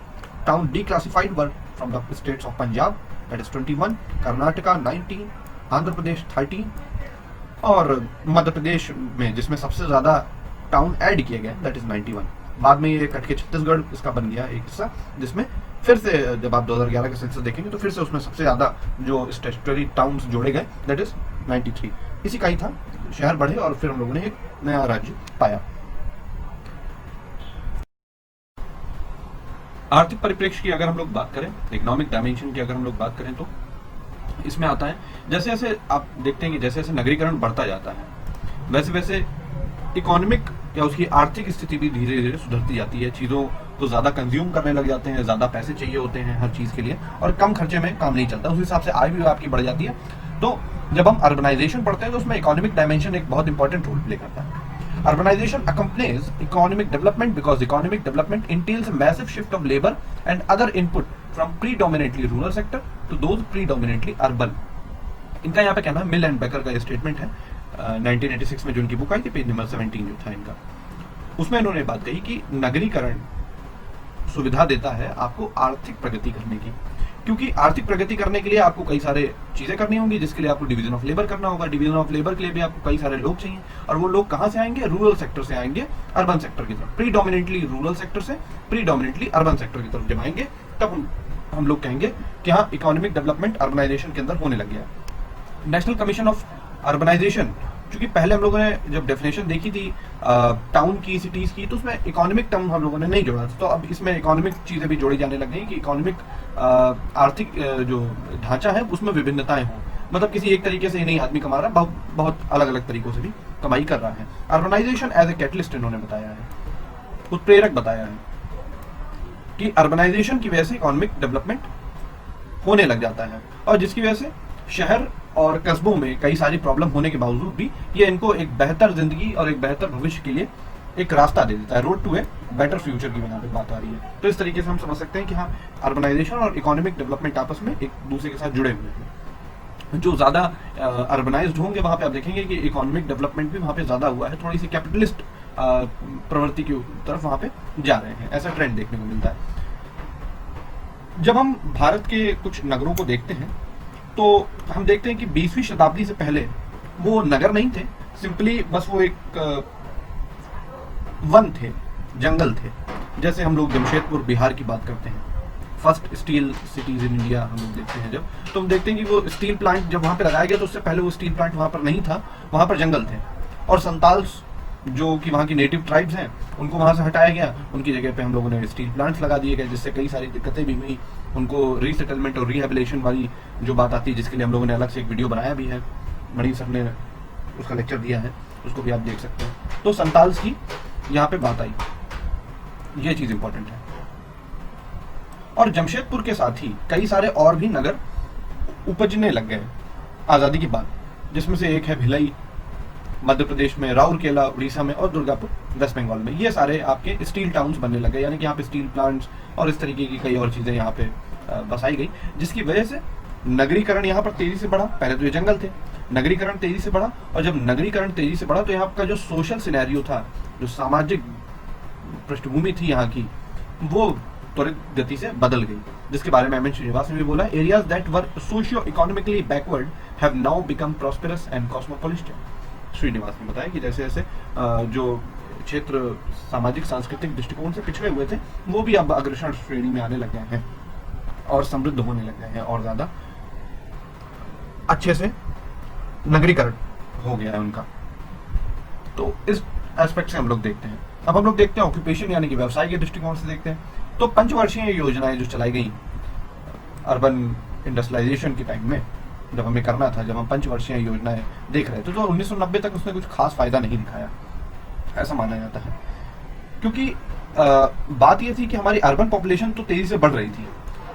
Town declassified were from the states of Punjab, that is 21, Karnataka 19, Andhra Pradesh 13 और मध्य प्रदेश में जिसमें सबसे ज्यादा टाउन ऐड किए गए दैट इज 91। बाद में ये कट के छत्तीसगढ़ इसका बन गया एक हिस्सा, जिसमें फिर से जब आप 2011 का सेंसस देखेंगे तो फिर से उसमें सबसे ज्यादा जो स्टैट्यूटरी टाउन्स जोड़े गए दैट इज 93। इसी का ही था, शहर बढ़े और फिर हम लोगों ने एक नया राज्य पाया। आर्थिक परिप्रेक्ष्य की अगर हम लोग बात करें, इकोनॉमिक डायमेंशन की अगर हम लोग बात करें तो इसमें आता है जैसे जैसे आप देखते हैं कि जैसे जैसे नगरीकरण बढ़ता जाता है वैसे वैसे इकोनॉमिक या उसकी आर्थिक स्थिति भी धीरे धीरे सुधरती जाती है। चीजों को ज्यादा कंज्यूम करने लग जाते हैं, ज्यादा पैसे चाहिए होते हैं हर चीज के लिए और कम खर्चे में काम नहीं चलता, उस हिसाब से आय भी आपकी बढ़ जाती है। तो जब हम अर्बनाइजेशन पढ़ते हैं तो उसमें इकोनॉमिक डायमेंशन एक बहुत इंपॉर्टेंट रोल प्ले करता है। Urbanization accompanies economic development because economic development entails a massive shift of labor and other input from predominantly rural sector to those predominantly urban. इनका यहाँ पे कहना है, मिल एंड बेकर का स्टेटमेंट है 1986 में जो इनकी बुक आई थी, पेज नंबर 17 जो था इनका, उसमें इन्होंने बात कही कि नगरीकरण सुविधा देता है आपको आर्थिक प्रगति करने की, क्योंकि आर्थिक प्रगति करने के लिए आपको कई सारे चीजें करनी होंगी, जिसके लिए आपको डिवीजन ऑफ लेबर करना होगा। डिवीजन ऑफ लेबर के लिए भी आपको कई सारे लोग चाहिए, और वो लोग कहाँ से आएंगे? रूरल सेक्टर से आएंगे अर्बन सेक्टर की तरफ। प्रीडोमिनेंटली रूरल सेक्टर से प्रीडोमिनेंटली अर्बन सेक्टर की तरफ जब आएंगे, तब हम लोग कहेंगे कि हाँ, इकोनॉमिक डेवलपमेंट अर्बनाइजेशन के अंदर होने लग गया। नेशनल कमीशन ऑफ अर्बनाइजेशन, क्योंकि पहले हम लोगों ने जब डेफिनेशन देखी थी टाउन की, सिटीज की, तो उसमें इकोनॉमिक टर्म हम लोगों ने नहीं जोड़ा, तो अब इसमें इकोनॉमिक चीजें भी जोड़ी जाने लग गई कि इकोनॉमिक आर्थिक जो ढांचा है उसमें विभिन्नताएं हों, मतलब किसी एक तरीके से ही नहीं आदमी कमा रहा, बहुत अलग अलग तरीकों से भी कमाई कर रहा है। अर्बनाइजेशन एज ए कैटलिस्ट इन्होंने बताया है, उत्प्रेरक बताया है कि अर्बनाइजेशन की वजह से इकोनॉमिक डेवलपमेंट होने लग जाता है, और जिसकी वजह से शहर और कस्बों में कई सारी प्रॉब्लम होने के बावजूद भी ये इनको एक बेहतर जिंदगी और एक बेहतर भविष्य के लिए एक रास्ता दे देता है। Road to a better future की यहाँ पे बात आ रही है। तो इस तरीके से हम समझ सकते हैं कि हाँ, अर्बनाइजेशन और इकोनॉमिक डेवलपमेंट आपस में एक दूसरे के साथ जुड़े हुए हैं। जो ज्यादा अर्बनाइज्ड होंगे वहां पे आप देखेंगे कि इकोनॉमिक डेवलपमेंट भी वहां पे ज्यादा हुआ है, थोड़ी सी कैपिटलिस्ट प्रवृत्ति की तरफ वहां पे जा रहे हैं, ऐसा ट्रेंड देखने को मिलता है। जब हम भारत के कुछ नगरों को देखते हैं तो हम देखते हैं कि 20वीं शताब्दी से पहले वो नगर नहीं थे, सिंपली बस वो एक वन थे, जंगल थे। जैसे हम लोग जमशेदपुर बिहार की बात करते हैं, first steel cities in India हम लोग देखते हैं, जब तो हम देखते हैं कि वो स्टील प्लांट जब वहां पे लगाया गया तो उससे पहले वो स्टील प्लांट वहां पर नहीं था, वहां पर जंगल थे। और संताल्स जो कि वहाँ की नेटिव ट्राइब्स हैं, उनको वहां से हटाया गया, उनकी जगह पे हम लोगों ने स्टील प्लांट्स लगा दिए गए, जिससे कई सारी दिक्कतें भी हुई। उनको रीसेटलमेंट और रिहेबिलिटेशन वाली जो बात आती है, जिसके लिए हम लोगों ने अलग से एक वीडियो बनाया भी है, मणि सर ने उसका लेक्चर दिया है, उसको भी आप देख सकते हैं। तो संताल्स की यहाँ पे बात आई, ये चीज इंपॉर्टेंट है। और जमशेदपुर के साथ ही कई सारे और भी नगर उपजने लग गए आजादी के बाद, जिसमें से एक है भिलाई मध्य प्रदेश में, राउरकेला उड़ीसा में, और दुर्गापुर वेस्ट बंगाल में। ये सारे आपके स्टील टाउन्स बनने लगे, यानी कि यहाँ पे स्टील प्लांट्स और इस तरीके की कई और चीजें यहाँ पे बसाई गई, जिसकी वजह से नगरीकरण यहाँ पर तेजी से बढ़ा। पहले तो ये जंगल थे, नगरीकरण तेजी से बढ़ा, और जब नगरीकरण तेजी से बढ़ा तो यहाँ का जो सोशल सिनेरियो था, जो सामाजिक पृष्ठभूमि थी यहाँ की, वो त्वरित गति से बदल गई, जिसके बारे में एम एन श्रीनिवास ने भी बोला, areas that were socio economically backward have now become prosperous and cosmopolitan. Srinivas ने बताया कि जैसे जैसे जो क्षेत्र सामाजिक सांस्कृतिक दृष्टिकोण से पिछड़े हुए थे, वो भी अब अग्रसर श्रेणी में आने लग गए हैं और समृद्ध होने लग गए हैं, और ज्यादा अच्छे से नगरीकरण हो गया है उनका। तो इस एस्पेक्ट से हम लोग देखते हैं। अब हम लोग देखते हैं ऑक्यूपेशन यानी कि व्यवसाय के दृष्टिकोण से देखते हैं। तो पंचवर्षीय योजनाएं जो चलाई गई अर्बन इंडस्ट्रियलाइजेशन के टाइम में, जब हमें करना था, जब हम पंचवर्षीय योजनाएं देख रहे थे, तो 1990 तक उसने कुछ खास फायदा नहीं दिखाया, ऐसा माना जाता है। क्योंकि बात यह थी कि हमारी अर्बन पॉपुलेशन तो तेजी से बढ़ रही थी,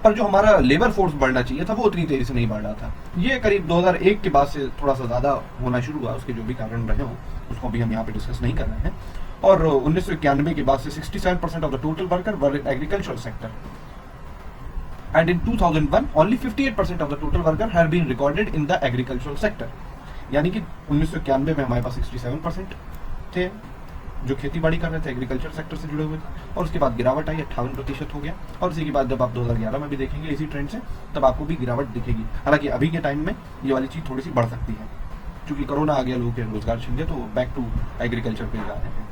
पर जो हमारा लेबर फोर्स बढ़ना चाहिए था वो उतनी तेजी से नहीं बढ़ रहा था। ये करीब 2001 के बाद से थोड़ा सा ज्यादा होना शुरू हुआ, उसके जो भी कारण रहे हों उसको भी हम यहाँ पे डिस्कस नहीं कर रहे हैं। और 1991 के बाद से 67% of the total worker were in agriculture sector, and in 2001 only 58% of the total worker had been recorded in the agricultural sector। यानी कि 1991 में हमारे पास 67% थे जो खेती बाड़ी कर रहे थे, एग्रीकल्चर सेक्टर से जुड़े हुए थे, और उसके बाद गिरावट आई, 58% हो गया। और इसी के बाद जब आप 2011 में भी देखेंगे इसी ट्रेंड से, तब आपको भी गिरावट दिखेगी। हालांकि अभी के टाइम में ये वाली चीज थोड़ी सी बढ़ सकती है, क्योंकि कोरोना आ गया, लोगों के रोजगार छिन गए, तो बैक टू एग्रीकल्चर पे जा रहे हैं।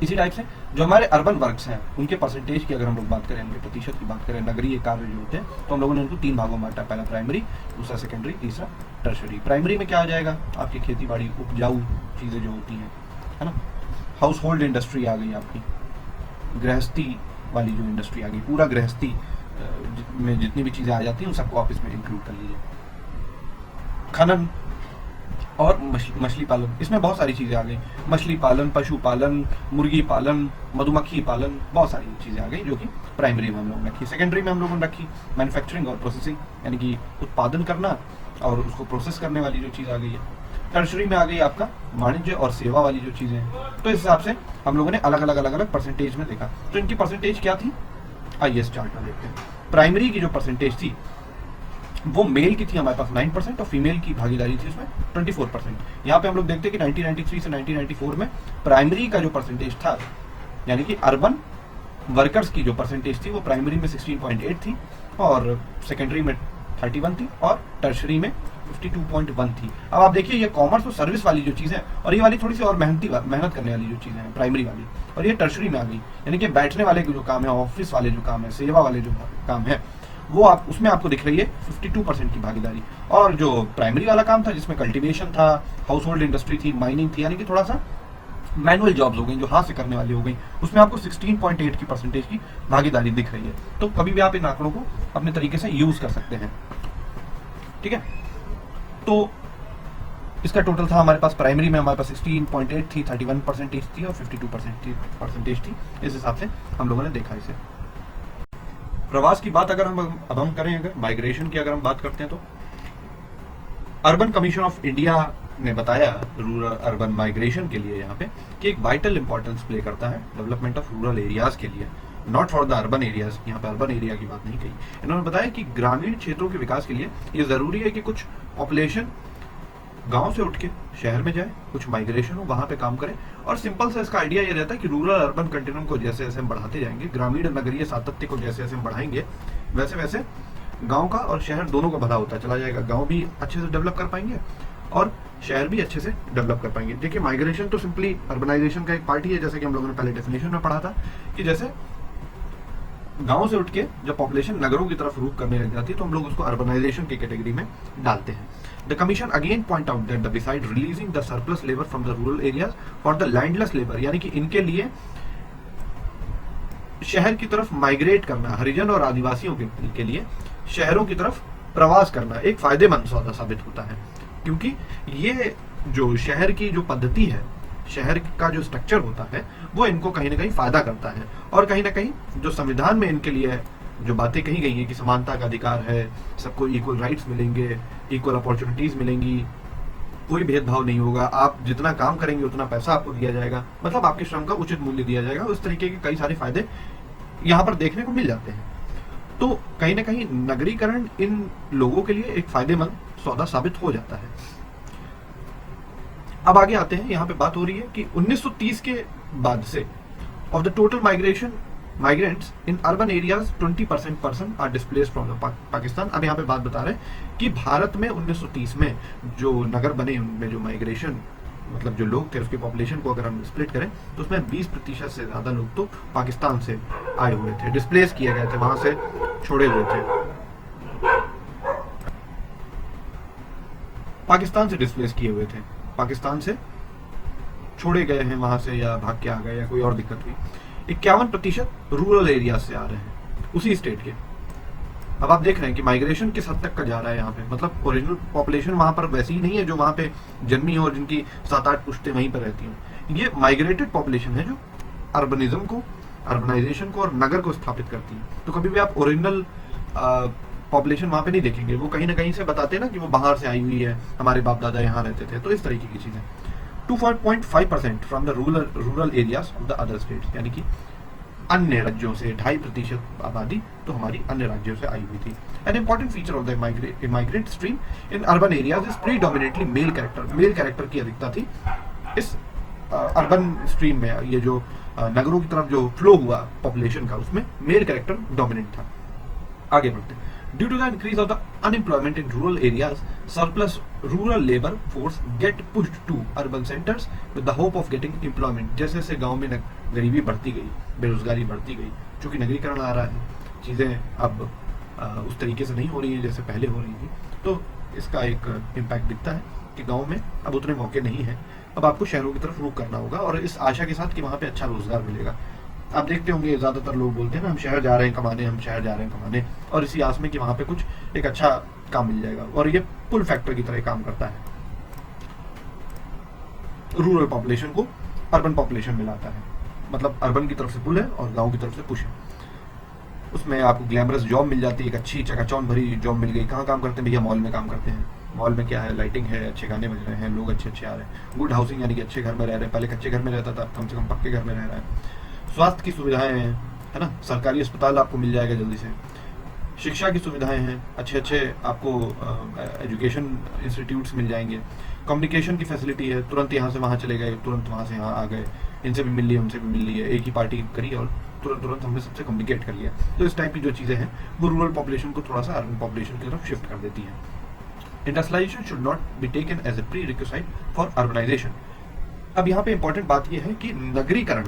इसी टाइप से जो हमारे अर्बन वर्क्स हैं, उनके परसेंटेज की अगर हम लोग बात करें, उनके प्रतिशत की बात करें, नगरीय कार्य जो होते हैं, तो हम लोगों ने उनको 3 भागों में बांटा, पहला प्राइमरी, दूसरा सेकेंडरी, तीसरा टर्शरी। प्राइमरी में क्या आ जाएगा? आपकी खेती बाड़ी, उपजाऊ चीजें जो होती हैं, है ना, हाउस होल्ड इंडस्ट्री आ गई, आपकी गृहस्थी वाली जो इंडस्ट्री आ गई, पूरा गृहस्थी में जितनी भी चीजें आ जाती हैं उन सबको आप इसमें इंक्लूड कर लीजिए। खनन और मछली पालन, इसमें बहुत सारी चीजें आ गई, मछली पालन, पशुपालन, मुर्गी पालन, मधुमक्खी पालन, बहुत सारी चीजें आ गई जो कि प्राइमरी में हम लोगों ने रखी। सेकेंडरी में हम लोगों ने रखी मैन्युफैक्चरिंग और प्रोसेसिंग, यानी कि उत्पादन करना और उसको प्रोसेस करने वाली जो चीज आ गई है। टर्शरी में आ गई आपका वाणिज्य और सेवा वाली जो चीजें हैं। तो इस हिसाब से हम लोगों ने अलग अलग परसेंटेज में देखा। तो इनकी परसेंटेज क्या थी, आइए इस चार्ट में देखते हैं। प्राइमरी की जो परसेंटेज थी वो मेल की थी हमारे पास 9% और फीमेल की भागीदारी थी उसमें 24%। यहाँ पे हम लोग देखते हैं कि 1993 से 1994 में प्राइमरी का जो परसेंटेज था, यानी कि अर्बन वर्कर्स की जो परसेंटेज थी वो प्राइमरी में 16.8 थी और सेकेंडरी में 31 थी और टर्शरी में 52.1 थी। अब आप देखिए ये कॉमर्स और सर्विस वाली जो चीज़ें और ये वाली थोड़ी सी और मेहनत करने वाली जो चीज़ें हैं प्राइमरी वाली, और ये टर्शरी में आ गई, यानी कि बैठने वाले जो काम है, ऑफिस वाले जो काम है, सेवा वाले जो काम है, वो आप उसमें आपको दिख रही है 52% की भागीदारी। और जो प्राइमरी वाला काम था जिसमें कल्टीवेशन था, हाउस होल्ड इंडस्ट्री थी, माइनिंग थी, यानी कि थोड़ा सा मैनुअल जॉब्स हो गई जो हाथ से करने वाली हो गई, उसमें आपको 16.8 की परसेंटेज की भागीदारी दिख रही है। तो कभी भी आप इन आंकड़ों को अपने तरीके से यूज कर सकते हैं, ठीक है। तो इसका टोटल था हमारे पास, प्राइमरी में हमारे पास 16.8 थी, 31% थी और 52% थी। इस हिसाब से हम लोगों ने देखा इसे। प्रवास की बात अगर हम करें, अगर माइग्रेशन की अगर हम बात करते हैं, तो अर्बन कमीशन ऑफ इंडिया ने बताया रूरल अर्बन माइग्रेशन के लिए यहाँ पे कि एक वाइटल इंपॉर्टेंस प्ले करता है डेवलपमेंट ऑफ रूरल एरियाज के लिए, not for the urban areas. यहाँ पे अर्बन एरिया की बात नहीं कही। इन्होंने बताया कि ग्रामीण क्षेत्रों के विकास के लिए ये जरूरी है कि कुछ पॉपुलेशन गांव से उठ के शहर में जाए, कुछ माइग्रेशन हो, वहां पे काम करे। और सिंपल सा इसका आइडिया ये रहता है कि रूरल अर्बन कंटिन्यूम को जैसे जैसे हम बढ़ाते जाएंगे, ग्रामीण नगरीय सातत्य को जैसे जैसे हम बढ़ाएंगे, वैसे वैसे गांव का और शहर दोनों का भला होता चला जाएगा। गांव भी अच्छे से डेवलप कर पाएंगे और शहर भी अच्छे से डेवलप कर पाएंगे। देखिए माइग्रेशन तो सिंपली अर्बनाइजेशन का एक पार्ट ही है, जैसे कि हम लोगों ने पहले डेफिनेशन में पढ़ा था कि जैसे गांव से उठ के जब पॉपुलेशन नगरों की तरफ रुख करने लग जाती है तो हम लोग उसको अर्बनाइजेशन की कैटेगरी में डालते हैं। The commission again point out that beside releasing the surplus labour from the rural areas for the landless labour, यानी कि इनके लिए शहर की तरफ माइग्रेट करना, हरिजन और आदिवासियों के लिए शहरों की तरफ प्रवास करना एक फायदेमंद सौदा साबित होता है, क्योंकि ये जो शहर की जो पद्धति है, शहर का जो स्ट्रक्चर होता है, वो इनको कहीं ना कहीं फायदा करता है। और कहीं ना कहीं जो संविधान में इनके लिए जो बातें कही गई हैं कि समानता का अधिकार है, सबको इक्वल राइट्स मिलेंगे, इक्वल अपॉर्चुनिटीज मिलेंगी, कोई भेदभाव नहीं होगा, आप जितना काम करेंगे उतना पैसा आपको दिया जाएगा, मतलब आपके श्रम का उचित मूल्य दिया जाएगा, उस तरीके के कई सारे फायदे यहाँ पर देखने को मिल जाते हैं। तो कहीं ना कहीं नगरीकरण इन लोगों के लिए एक फायदेमंद सौदा साबित हो जाता है। अब आगे आते हैं, यहाँ पे बात हो रही है कि 1930 के बाद से of the total migrants in urban areas 20% person are displaced from Pakistan. अब यहाँ पे बात बता रहे हैं कि भारत में 1930 में जो नगर बने उनमें जो माइग्रेशन, मतलब जो लोग थे उसकी पॉपुलेशन को अगर हम स्प्लिट करें तो उसमें 20% से ज्यादा लोग तो पाकिस्तान से आए हुए थे, डिस्प्लेस किए गए थे, वहां से छोड़े हुए थे, पाकिस्तान से डिस्प्लेस किए हुए थे, पाकिस्तान से छोड़े गए हैं वहां से, या भाग के आ गए, या कोई और दिक्कत हुई। 51% रूरल एरिया से आ रहे हैं उसी स्टेट के। अब आप देख रहे हैं कि माइग्रेशन किस हद तक का जा रहा है यहाँ पे, मतलब ओरिजिनल पॉपुलेशन वहां पर वैसी ही नहीं है जो वहां पे जन्मी हो और जिनकी 7-8 पुश्तें वहीं पर रहती हैं। ये माइग्रेटेड पॉपुलेशन है जो अर्बनिज्म को, अर्बनाइजेशन को और नगर को स्थापित करती है। तो कभी भी आप ओरिजिनल पॉपुलेशन वहां पे नहीं देखेंगे, वो कहीं ना कहीं से बताते हैं ना कि वो बाहर से आई हुई है, हमारे बाप दादा यहाँ रहते थे, तो इस तरीके की चीजें। 2.5% from the rural areas of the other states, यानी कि अन्य राज्यों से 2.5% आबादी तो हमारी अन्य राज्यों से आई हुई थी। An important feature of the immigrant stream in urban areas is predominantly male character. Male character की अधिकता थी इस अर्बन स्ट्रीम में। ये जो नगरों की तरफ जो फ्लो हुआ पॉपुलेशन का, उसमें मेल कैरेक्टर डोमिनेंट था। आगे बढ़ते हैं। Due to the increase of the unemployment in rural areas, surplus rural labor force get pushed to urban centers with the hope of getting employment. जैसे जैसे गांव में गरीबी बढ़ती गई, बेरोजगारी बढ़ती गई, चूंकि नगरीकरण आ रहा है, चीजें अब उस तरीके से नहीं हो रही है जैसे पहले हो रही थी, तो इसका एक इम्पैक्ट दिखता है कि गांव में अब उतने मौके नहीं है, अब आपको शहरों की तरफ रुख करना होगा, और इस आशा के साथ कि वहां पे अच्छा रोजगार मिलेगा। आप देखते होंगे ज्यादातर लोग बोलते हैं ना, हम शहर जा रहे हैं कमाने, हम शहर जा रहे हैं कमाने, और इसी आस में कि वहां पे कुछ एक अच्छा काम मिल जाएगा, और ये पुल फैक्टर की तरह काम करता है, रूरल पॉपुलेशन को अर्बन पॉपुलेशन में लाता है। मतलब अर्बन की तरफ से पुल है और गांव की तरफ से पुश है। उसमें आपको ग्लैमरस जॉब मिल जाती है, एक अच्छी चकाचौंध भरी जॉब मिल गई। कहाँ काम करते हैं भैया? मॉल में काम करते हैं, मॉल में क्या है, लाइटिंग है, अच्छे गाने बज रहे हैं, लोग अच्छे अच्छे आ रहे हैं। गुड हाउसिंग यानी कि अच्छे घर में रह रहे हैं, पहले कच्चे घर में रहता था, कम से कम पक्के घर में रह रहा है। स्वास्थ्य की सुविधाएं हैं, है ना, सरकारी अस्पताल आपको मिल जाएगा जल्दी से। शिक्षा की सुविधाएं हैं, अच्छे अच्छे आपको एजुकेशन इंस्टीट्यूट्स मिल जाएंगे। कम्युनिकेशन की फैसिलिटी है, तुरंत यहाँ से वहाँ चले गए, तुरंत वहाँ से यहाँ आ गए, इनसे भी मिल लिए, उनसे भी मिल लिए, एक ही पार्टी करी और तुरंत तुरंत हमने सबसे कम्युनिकेट कर लिया। तो इस टाइप की जो चीज़ें हैं वो रूरल पॉपुलेशन को थोड़ा सा अर्बन पॉपुलेशन की तरफ शिफ्ट कर देती हैं। Industrialisation should not be taken as a prerequisite for urbanisation. अब यहाँ पे इंपॉर्टेंट बात यह है कि नगरीकरण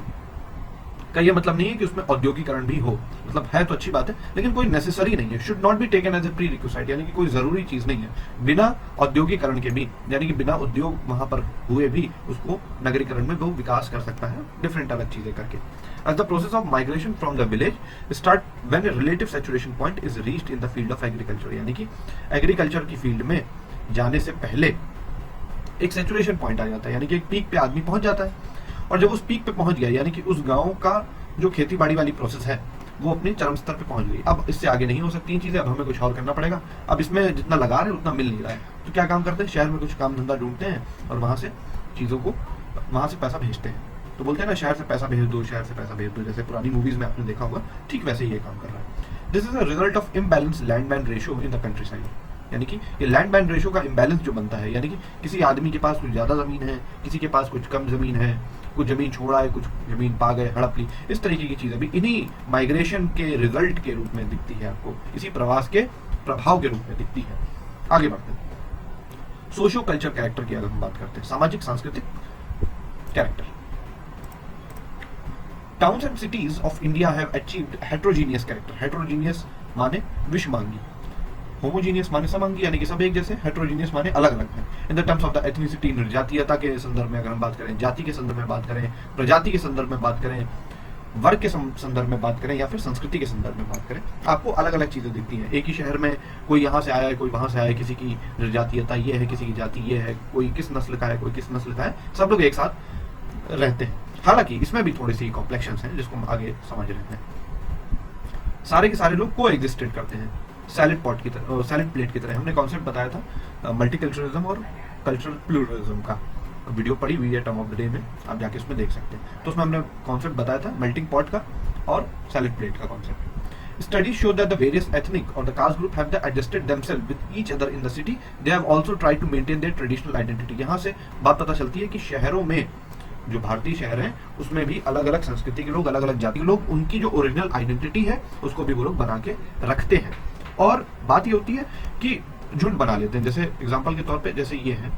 का ये मतलब नहीं है कि उसमें औद्योगिकरण भी हो, मतलब है तो अच्छी बात है, लेकिन कोई नेसेसरी नहीं है। Should not be taken as a prerequisite, यानी कि कोई जरूरी चीज नहीं है। बिना औद्योगिकरण के भी, यानी कि बिना उद्योग वहां पर हुए भी उसको नगरीकरण में वो विकास कर सकता है, डिफरेंट अलग चीजें करके। As the process of migration from the village start when a relative saturation point is reached in the field of agriculture, यानी कि एग्रीकल्चर की फील्ड में जाने से पहले एक सैचुरेशन पॉइंट आ जाता है, यानी कि एक पीक पे आदमी पहुंच जाता है। और जब उस पीक पे पहुंच गया, यानी कि उस गांव का जो खेती बाड़ी वाली प्रोसेस है वो अपने चरम स्तर पे पहुंच गई। अब इससे आगे नहीं हो सकती हैं चीजें, अब हमें कुछ और करना पड़ेगा। अब इसमें जितना लगा रहे उतना मिल नहीं रहा है, तो क्या काम करते हैं, शहर में कुछ काम धंधा ढूंढते हैं और वहां से चीजों को, वहां से पैसा भेजते हैं। तो बोलते हैं ना, शहर से पैसा भेज दो, शहर से पैसा भेज दो, जैसे पुरानी मूवीज में आपने देखा होगा, ठीक वैसे ही ये काम कर रहा है। This is a result of imbalance land man ratio in the country side, यानी कि ये लैंड मैन रेशियो का इम्बैलेंस जो बनता है, यानी कि किसी आदमी के पास कुछ ज्यादा जमीन है, किसी के पास कुछ कम जमीन है, कुछ जमीन छोड़ा है, कुछ जमीन पा गए, हड़प ली, इस तरीके की चीजें भी इन्हीं माइग्रेशन के रिजल्ट के रूप में दिखती है आपको, इसी प्रवास के प्रभाव के रूप में दिखती है। आगे बढ़ते हैं। सोशियो कल्चर कैरेक्टर की अगर हम बात करते हैं, सामाजिक सांस्कृतिक character. Towns and cities of India have achieved heterogeneous character. Heterogeneous माने विषमांगी, homogeneous माने समांगी, यानी कि सब एक जैसे, heterogeneous माने अलग अलग है। In the terms of the ethnicity, निर्जातीयता के संदर्भ में अगर हम बात करें, जाति के संदर्भ में बात करें, प्रजाति के संदर्भ में बात करें, वर्ग के संदर्भ में बात करें, या फिर संस्कृति के संदर्भ में बात करें, आपको अलग अलग चीजें दिखती हैं। एक ही शहर में कोई यहाँ से आया है, कोई वहां से आया है, किसी की निर्जातीयता ये है, किसी की जाति ये है, कोई किस नस्ल का है, कोई किस नस्ल का है, सब लोग एक साथ रहते हैं। हालांकि इसमें भी थोड़ी सी कॉम्प्लेक्शंस हैं जिसको हम आगे समझ रहे हैं। सारे के सारे लोग को एग्जिस्टेड करते हैं, सैलेड पॉट की तरह, सैलेड प्लेट की तरह। हमने कॉन्सेप्ट बताया था मल्टीकल्चरलिज्म और कल्चरल प्लूरलिज्म का, वीडियो पड़ी हुई है टर्म ऑफ द डे में, आप जाके उसमें देख सकते हैं। तो उसमें हमने कॉन्सेप्ट बताया था मेल्टिंग पॉट का और सैलेड प्लेट का concept. Studies show that the various ethnic or the caste group have adjusted themselves with each other in the city. They have also tried to maintain their traditional identity. यहाँ से बात पता चलती है कि शहरों में, जो भारतीय शहर हैं, उसमें भी अलग अलग संस्कृति के लोग, अलग अलग जाति के लोग, उनकी जो ओरिजिनल आइडेंटिटी है उसको भी वो लोग बना के रखते हैं। और बात ये होती है कि झुंड बना लेते हैं। जैसे एग्जांपल के तौर पे, जैसे ये है,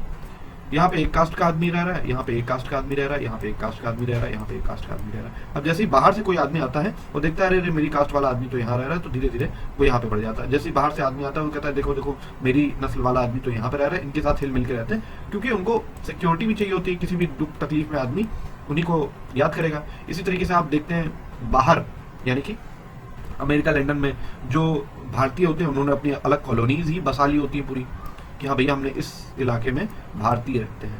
यहाँ पे एक कास्ट का आदमी रह रहा है, यहाँ पे एक कास्ट का आदमी रह रहा है, यहाँ पे एक कास्ट का आदमी रह रहा है, यहाँ पे एक कास्ट का आदमी रह रहा है। अब जैसे ही बाहर से कोई आदमी आता है, वो देखता है अरे मेरी कास्ट वाला आदमी तो यहाँ रह रहा है, तो धीरे धीरे वो यहाँ पे बढ़ जाता है। जैसे ही बाहर से आदमी आता है, वो कहता है देखो देखो मेरी नस्ल वाला आदमी तो यहाँ पे रह रहा है, इनके साथ हिल मिल के रहते हैं, क्योंकि उनको सिक्योरिटी भी चाहिए होती है। किसी भी दुख तकलीफ में आदमी उन्हीं को याद करेगा। इसी तरीके से आप देखते हैं बाहर, यानी कि अमेरिका, लंदन में जो भारतीय होते हैं, उन्होंने अपनी अलग कॉलोनीज ही बसा ली होती है पूरी, कि हाँ भैया हमने इस इलाके में भारतीय रहते हैं,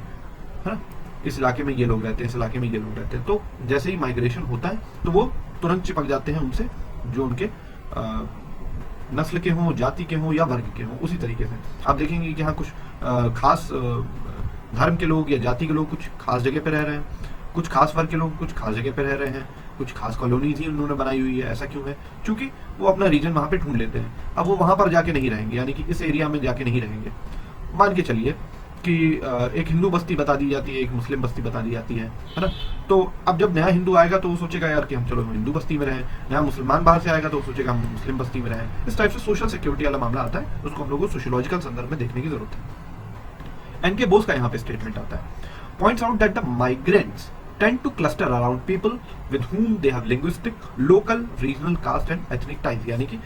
है ना, इस इलाके में ये लोग रहते हैं, इस इलाके में ये लोग रहते हैं। तो जैसे ही माइग्रेशन होता है तो वो तुरंत चिपक जाते हैं उनसे, जो उनके नस्ल के हों, जाति के हों या वर्ग के हों। उसी तरीके से आप देखेंगे कि यहाँ कुछ खास धर्म के लोग या जाति के लोग कुछ खास जगह पे रह रहे हैं, कुछ खास वर्ग के लोग कुछ खास जगह पे रह रहे हैं, कुछ खास कॉलोनीज ही उन्होंने बनाई हुई है। ऐसा क्यों है? क्योंकि वो अपना रीजन वहाँ पे ढूंढ लेते हैं। अब वो वहाँ पर जाके नहीं रहेंगे, यानी कि इस एरिया में जाके नहीं रहेंगे। मान के चलिए कि एक हिंदू बस्ती बता दी जाती है, एक मुस्लिम बस्ती बता दी जाती है ना। तो अब जब नया हिंदू आएगा तो वो सोचेगा यार कि हम चलो हिंदू बस्ती में रहें, नया मुसलमान बाहर से आएगा तो वो सोचेगा हम मुस्लिम बस्ती में रहें। इस टाइप से सोशल सिक्योरिटी वाला मामला आता है, उसको हम लोगों को सोशियोलॉजिकल संदर्भ में देखने की जरूरत है। एनके बोस का यहाँ पे स्टेटमेंट आता है, points out that the migrants tend to cluster around people with whom they have linguistic, local, regional, caste and ethnic ties। यानी कि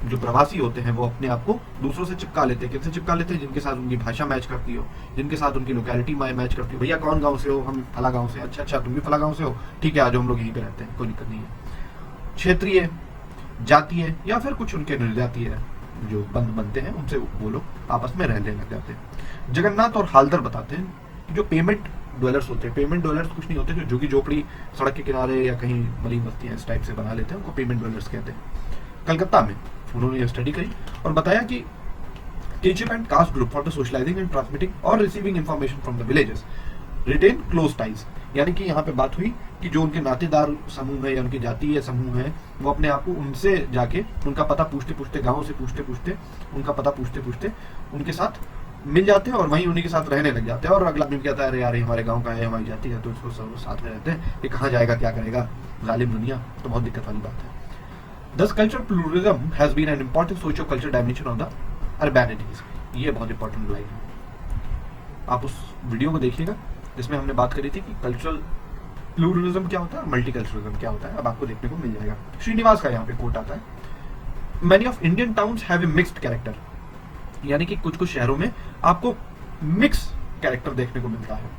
जो प्रवासी होते हैं वो अपने आप को दूसरों से चिपका लेते हैं। किससे चिपका लेते हैं? जिनके साथ उनकी भाषा मैच करती हो, जिनके साथ उनकी लोकेलिटी मैच करती हो। भैया कौन गांव से हो? हम फला गांव से। अच्छा तुम भी फला गांव से हो, ठीक है, आज हम लोग यहीं पे रहते हैं, कोई दिक्कत नहीं है। क्षेत्रीय, जातीय या फिर कुछ उनके निर्जातीय जो बंद बनते हैं, उनसे वो लोग आपस में रहने लग जाते हैं। जगन्नाथ और हालदर बताते हैं जो पेमेंट ड्वेलर्स होते हैं, पेमेंट ड्वेलर्स कुछ नहीं होते, जो झुग्गी झोपड़ी सड़क के किनारे या कहीं मलिन बस्तियां इस टाइप से बना लेते हैं, उनको पेमेंट ड्वेलर्स कहते हैं। कलकत्ता में उन्होंने ये स्टडी करी और बताया कि kinship and caste group for the socializing and transmitting or receiving information from the villages. Retain close ties, यानी कि यहाँ पे बात हुई कि जो उनके नातेदार समूह है या उनके जातीय समूह है वो अपने आप को उनसे जाके उनका पता पूछते पूछते, गाँव से पूछते पूछते, उनका पता पूछते पूछते उनके साथ मिल जाते हैं और वहीं उन्हीं के साथ रहने लग जाते हैं। और अगला आदमी कहता है अरे यार ये हमारे गांव का है, हमारी जाति है, तो इसको सब साथ में रहते हैं, ये कहाँ जाएगा, क्या करेगा, जालिम दुनिया, तो बहुत दिक्कत वाली बात है। Thus cultural pluralism has been an important socio-cultural dimension of the urbanities. ये बहुत इंपॉर्टेंट लाइन है, आप उस वीडियो को देखिएगा जिसमें हमने बात करी थी कि कल्चरल प्लूरलिज्म क्या होता है, मल्टीकल्चरलिज्म क्या होता है, अब आपको देखने को मिल जाएगा। श्रीनिवास का यहाँ पे कोट आता है, Many of Indian towns have a mixed character, यानी कि कुछ कुछ शहरों में आपको मिक्स कैरेक्टर देखने को मिलता है,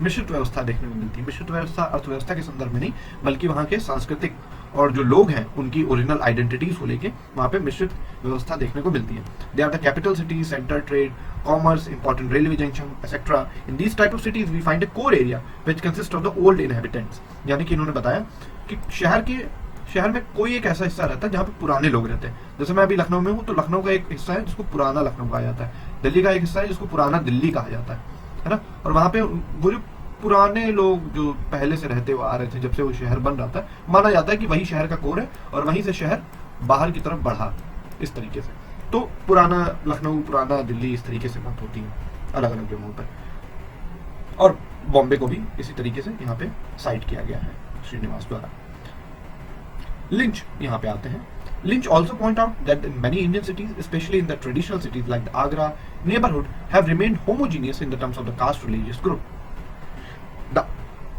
मिश्रित व्यवस्था देखने को मिलती है। मिश्रित व्यवस्था अर्थव्यवस्था के संदर्भ में नहीं, बल्कि वहाँ के सांस्कृतिक और जो लोग हैं उनकी ओरिजिनल आइडेंटिटीज को लेके वहाँ पे मिश्रित व्यवस्था देखने को मिलती है। They are the capital cities, centre trade, commerce, important railway junction etcetera. In these type of cities we find a core area which consist of the old inhabitants, यानी कि इन्होंने बताया कि शहर में कोई एक ऐसा हिस्सा रहता है जहाँ पे पुराने लोग रहते हैं। जैसे मैं अभी लखनऊ में हूँ, तो लखनऊ का एक हिस्सा है जिसको पुराना लखनऊ कहा जाता है, दिल्ली का एक हिस्सा है जिसको पुराना दिल्ली कहा जाता है ना। और वहाँ पे वो जो पुराने लोग जो पहले से रहते हुए आ रहे थे, जब से वो शहर बन रहा था, माना जाता है कि वही शहर का कोर है और वहीं से शहर बाहर की तरफ बढ़ा, इस तरीके से। तो पुराना लखनऊ, पुराना दिल्ली, इस तरीके से बात होती है अलग अलग जगहों पर। और बॉम्बे को भी इसी तरीके से यहाँ पे साइट किया गया है श्रीनिवास द्वारा। लिंच यहाँ पे आते हैं। Lynch also point out that in many Indian cities, especially in the traditional cities like the Agra neighborhood, have remained homogeneous in the terms of the caste religious group.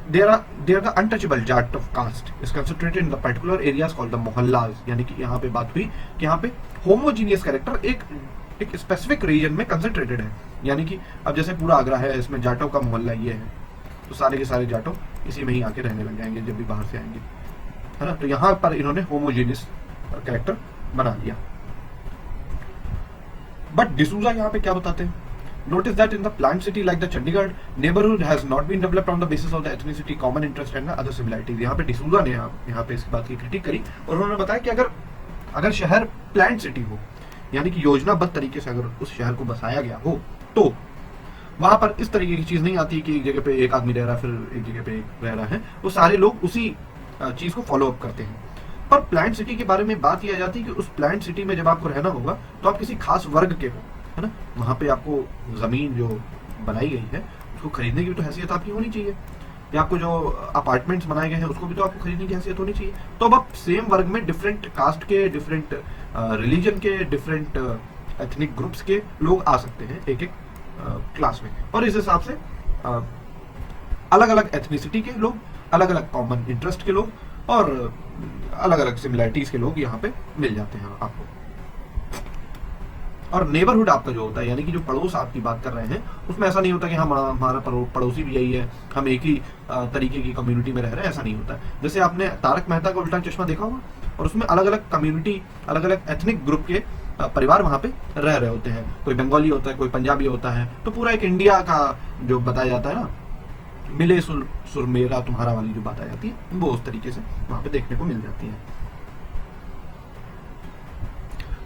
They are the untouchable jat of caste is concentrated in the particular areas called the mohallas, यानी कि यहाँ पे बात हुई कि यहाँ पे homogeneous character एक specific region में concentrated है। यानी कि अब जैसे पूरा आगरा है, इसमें जाटों का मोहल्ला ये है, तो सारे के सारे जाटों इसी में ही आके रहने लग जाएंगे जब भी बाहर से आएंगे, है ना। तो यहाँ पर इन्होंने होमोजेनियस कैरेक्टर बना लिया। बट डिसूजा यहाँ पे क्या बताते हैं? Notice that in the planned city like the Chandigarh, neighborhood has not been developed on the basis of the ethnicity, common interest and other similarities. यहाँ पे डिसूजा ने यहाँ पे इसकी बात की क्रिटिक करी और उन्होंने बताया कि अगर शहर प्लान्ड सिटी हो, यानी कि योजनाबद्ध तरीके से अगर उस शहर को बसाया गया हो, तो वहां पर इस तरीके की चीज नहीं आती कि एक जगह पे एक आदमी रह रहा है, फिर एक जगह पे एक रह रहा है, वो सारे लोग उसी चीज को फॉलो अप करते हैं। पर प्लान्ड सिटी के बारे में बात यह आ जाती है कि उस प्लान्ड सिटी में जब आपको रहना होगा तो आप किसी खास वर्ग के हो, है ना। वहां पे आपको जमीन जो बनाई गई है उसको खरीदने की भी तो हैसियत आपकी होनी चाहिए, या आपको जो अपार्टमेंट्स बनाए गए हैं उसको भी तो आपको खरीदने की हैसियत होनी चाहिए। तो अब आप सेम वर्ग में डिफरेंट कास्ट के, डिफरेंट रिलीजन के, डिफरेंट एथनिक ग्रुप्स के लोग आ सकते हैं एक एक क्लास में, और इस हिसाब से अलग अलग एथनिसिटी के लोग, अलग अलग कॉमन इंटरेस्ट के लोग और अलग अलग सिमिलरिटीज के लोग यहाँ पे मिल जाते हैं आपको। और नेबरहुड आपका जो होता है, यानी कि जो पड़ोस आपकी बात कर रहे हैं, उसमें ऐसा नहीं होता कि हमारा पड़ोसी भी यही है, हम एक ही तरीके की कम्युनिटी में रह रहे हैं, ऐसा नहीं होता है। जैसे आपने तारक मेहता का उल्टा चश्मा देखा होगा, और उसमें अलग अलग कम्युनिटी, अलग अलग एथनिक ग्रुप के परिवार वहां पे रह रहे होते हैं। कोई बंगाली होता है, कोई पंजाबी होता है, तो पूरा एक इंडिया का जो बताया जाता है ना, मिले सुर मेरा तुम्हारा वाली जो बात आ जाती है, वो उस तरीके से वहां पे देखने को मिल जाती है।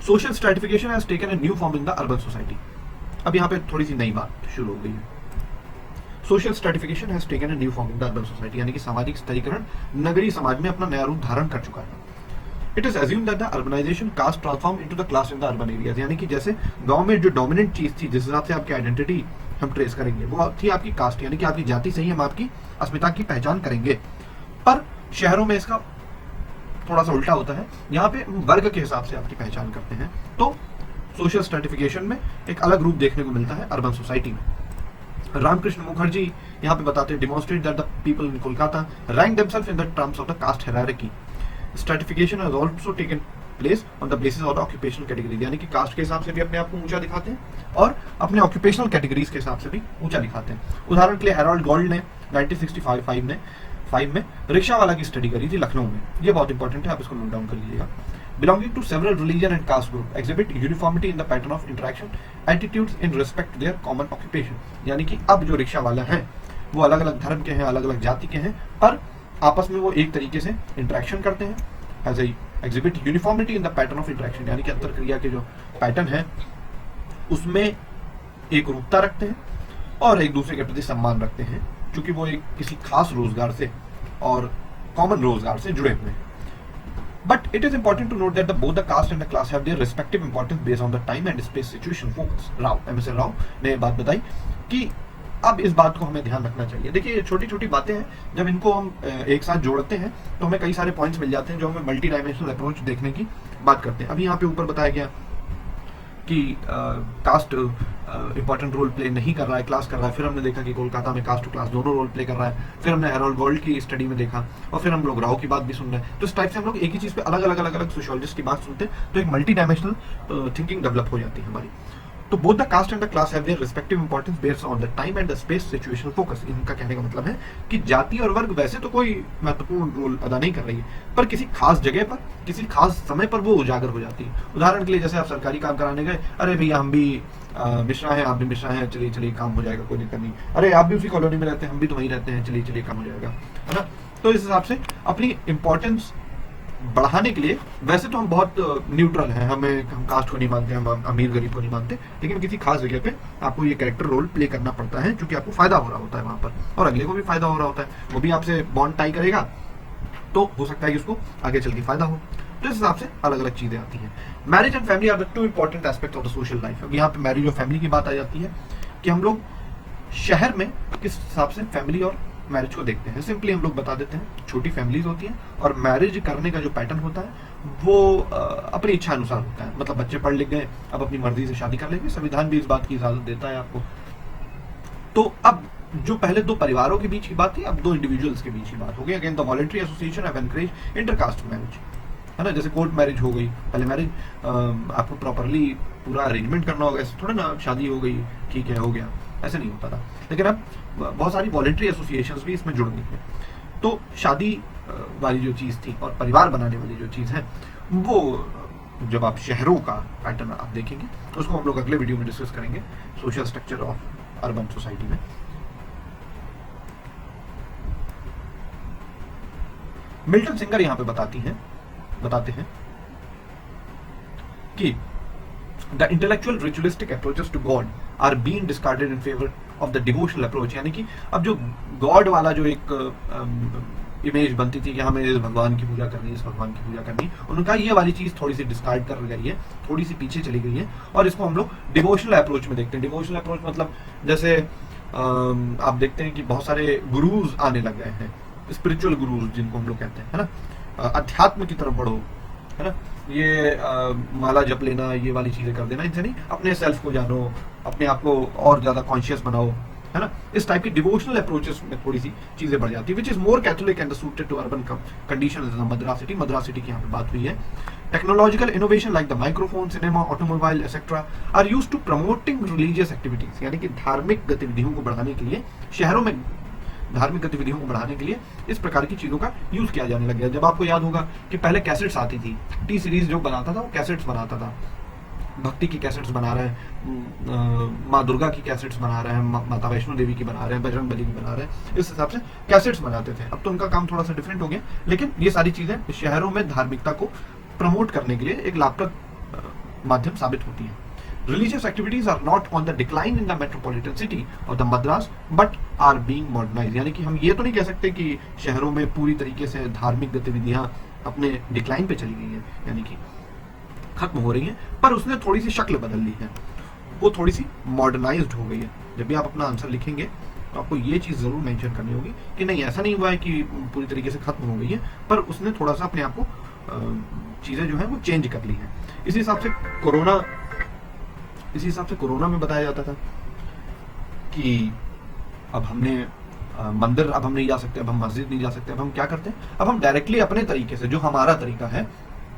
Social stratification has taken a new form in the urban society. अब यहाँ पे थोड़ी सी नई बात शुरू हो गई है। Social stratification has taken a new form in the urban society, यानी कि सामाजिक स्तरीकरण नगरीय समाज में अपना नया रूप धारण कर चुका है। It is assumed that the urbanisation caste transform into the class in the urban areas, यानी कि जैसे गांव में जो डोमिनेंट चीज थी, जिस हिसाब से आपकी आइडेंटिटी हम ट्रेस करेंगे, वो थी आपकी कास्ट, यानी कि आपकी जाति से ही हम आपकी अस्मिता की पहचान करेंगे। पर शहरों में इसका थोड़ा सा उल्टा होता है, यहाँ पे वर्ग के हिसाब से आपकी पहचान करते हैं। तो सोशल स्ट्रैटिफिकेशन में एक अलग रूप देखने को मिलता है अर्बन सोसाइटी में। रामकृष्ण मुखर्जी यहाँ पे बताते हैं, demonstrate that the people in Kolkata rank themself in the terms of the caste hierarchy. Stratification has also taken place on the basis of the occupational category, यानी कि कास्ट के हिसाब से भी अपने आप को ऊंचा दिखाते हैं और अपने ऑक्यूपेशनल कैटेगरीज के हिसाब से भी ऊंचा दिखाते हैं। उदाहरण के लिए हेरोल्ड गोल्ड ने 1965 में रिक्शा वाला की स्टडी करी थी लखनऊ में। ये बहुत इंपॉर्टेंट है, आप इसको नोट डाउन कर लीजिएगा। Belonging to several religion and caste group exhibit uniformity in the pattern of interaction attitudes in respect to their common occupation, यानी कि अब जो रिक्शा वाला है वो अलग अलग धर्म के हैं, अलग अलग जाति के हैं, पर आपस में वो एक तरीके से इंटरेक्शन करते हैं। As a exhibit uniformity in the pattern of interaction, यानी कि अंतर क्रिया के जो पैटर्न है उसमें एक रूपता रखते हैं और एक दूसरे के प्रति सम्मान रखते हैं, क्योंकि वो एक किसी खास रोजगार से और कॉमन रोजगार से जुड़े हुए हैं. But it is important to note that both the caste and the class have their respective importance based on the time and space situation focus. MS Rao ने बात बताई कि अब इस बात को हमें ध्यान रखना चाहिए. देखिए, छोटी छोटी बातें हैं, जब इनको हम एक साथ जोड़ते हैं तो हमें कई सारे पॉइंट्स मिल जाते हैं जो हमें मल्टी डायमेंशनल अप्रोच देखने की बात करते हैं. अभी यहाँ पे ऊपर बताया गया कि कास्ट इंपॉर्टेंट रोल प्ले नहीं कर रहा है, क्लास कर रहा है. फिर हमने देखा कि कोलकाता में कास्ट टू क्लास दोनों रोल प्ले कर रहा है. फिर हमने हैरोल्ड गोल्ड की स्टडी में देखा, और फिर हम लोग राव की बात भी सुन रहे हैं. तो इस टाइप से हम लोग एक ही चीज पे अलग अलग सोशियोलॉजिस्ट की बात सुनते हैं, तो एक मल्टी डायमेंशनल थिंकिंग डेवलप हो जाती है हमारी. तो both the caste and the class have their respective importance based on the time and the space situational focus. इनका कहने का मतलब है कि जाति और वर्ग वैसे तो कोई महत्वपूर्ण रोल अदा नहीं कर रही है, पर किसी खास जगह पर, किसी खास समय पर वो उजागर हो जाती है. उदाहरण के लिए, जैसे आप सरकारी काम कराने गए, अरे भैया हम भी मिश्रा हैं, आप भी मिश्रा हैं, चलिए चलिए काम हो जाएगा, कोई दिक्कत नहीं. अरे आप भी उसी कॉलोनी में रहते हैं, हम भी तो वहीं रहते हैं, चलिए चलिए काम हो जाएगा, है ना. तो इस हिसाब से अपनी इंपॉर्टेंस बढ़ाने के लिए, वैसे तो हम बहुत न्यूट्रल हैं, हम कास्ट को नहीं मानते, हम अमीर गरीब को नहीं मानते, लेकिन किसी खास जगह पे आपको ये कैरेक्टर रोल प्ले करना पड़ता है, क्योंकि आपको फायदा हो रहा होता है वहां पर, और अगले को भी फायदा हो रहा होता है. वो भी आपसे बॉन्ड टाई करेगा, तो हो सकता है कि उसको आगे चल के फायदा हो. तो इस हिसाब से अलग अलग चीजें आती हैं. Marriage and family are the two important aspect of the social life. अब यहाँ पे मैरिज और फैमिली की बात आ जाती है कि हम लोग शहर में किस हिसाब से फैमिली और मैरिज को देखते हैं. सिंपली हम लोग बता देते हैं, छोटी फैमिलीज होती हैं, और मैरिज करने का जो पैटर्न होता है वो अपनी इच्छा अनुसार होता है. मतलब बच्चे पढ़ लिख गए, अब अपनी मर्जी से शादी कर लेंगे, संविधान भी इस बात की इजाजत देता है आपको. तो अब जो पहले दो परिवारों के बीच की बात थी, अब दो इंडिविजुअल्स के बीच की बात हो गई. Again the voluntary association have encourage intercaste marriage, है ना. जैसे कोर्ट मैरिज हो गई, पहले मैरिज आपको प्रॉपरली पूरा अरेंजमेंट करना होगा, ऐसे थोड़ा ना शादी हो गई ठीक है हो गया, ऐसे नहीं होता था. लेकिन अब बहुत सारी वॉलंटरी एसोसिएशंस भी इसमें जुड़ गई हैं. तो शादी वाली जो चीज थी और परिवार बनाने वाली जो चीज है, वो जब आप शहरों का पैटर्न आप देखेंगे, उसको हम लोग अगले वीडियो में डिस्कस करेंगे, social structure of urban society में. मिल्टन सिंगर यहाँ पे बताते हैं कि the intellectual ritualistic approaches to God are being discarded in favor of the devotional approach. यानी कि अब जो गॉड वाला जो एक इमेज बनती थी कि हमें इस भगवान की पूजा करनी है, इस भगवान की पूजा करनी, उनका ये वाली चीज थोड़ी सी डिस्कार्ड कर गई है, थोड़ी सी पीछे चली गई है, और इसको हम लोग डिवोशनल अप्रोच में देखते हैं. डिवोशनल अप्रोच मतलब जैसे आप देखते हैं कि बहुत सारे गुरुज आने लग गए हैं, स्पिरिचुअल गुरुज जिनको हम लोग कहते हैं, है ना. अध्यात्म की तरफ बढ़ो, है ना. ये माला जप लेना, ये वाली चीजें कर देना, इनसे नहीं, अपने सेल्फ को जानो, अपने आप को और ज्यादा कॉन्शियस बनाओ, है ना. इस टाइप की डिवोशनल अप्रोचेस में थोड़ी सी चीजें बढ़ जाती है, which is more catholic and suited to urban condition. Madras city की यहाँ पे बात हुई है. Technological innovation like the microphone, cinema, automobile etcetera are used to promoting religious activities. यानी कि धार्मिक गतिविधियों को बढ़ाने के लिए, शहरों में धार्मिक गतिविधियों को बढ़ाने के लिए इस प्रकार की चीजों का यूज किया जाने लग गया. जब आपको याद होगा कि पहले कैसेट्स आती थी, टी सीरीज जो बनाता था वो कैसेट्स बनाता था, भक्ति की कैसेट्स बना रहे हैं, माँ दुर्गा की कैसेट्स बना रहे हैं, माता वैष्णो देवी की बना रहे हैं, बजरंग बली की बना रहे हैं, इस हिसाब से कैसेट्स बनाते थे. अब तो उनका काम थोड़ा सा डिफरेंट हो गया, लेकिन ये सारी चीजें शहरों में धार्मिकता को प्रमोट करने के लिए एक लाभप्रद माध्यम साबित होती है. Religious activities are not on the decline in the metropolitan city of the Madras, but are being modernized. यानी कि हम ये तो नहीं कह सकते कि शहरों में पूरी तरीके से धार्मिक गतिविधियां अपने डिक्लाइन पे चली गई है, यानी कि खत्म हो रही हैं, पर उसने थोड़ी सी शक्ल बदल ली है, वो थोड़ी सी मॉडर्नाइज्ड हो गई है. जब भी आप अपना आंसर लिखेंगे तो आपको ये चीज जरूर मेंशन करनी होगी कि नहीं, ऐसा नहीं हुआ है कि पूरी तरीके से खत्म हो गई है, पर उसने थोड़ा सा अपने आप को चीजें जो है वो चेंज कर ली है. इसी हिसाब से कोरोना में बताया जाता था कि अब हमने मंदिर अब हम नहीं जा सकते, अब हम मस्जिद नहीं जा सकते, अब हम क्या करते हैं, अब हम डायरेक्टली अपने तरीके से, जो हमारा तरीका है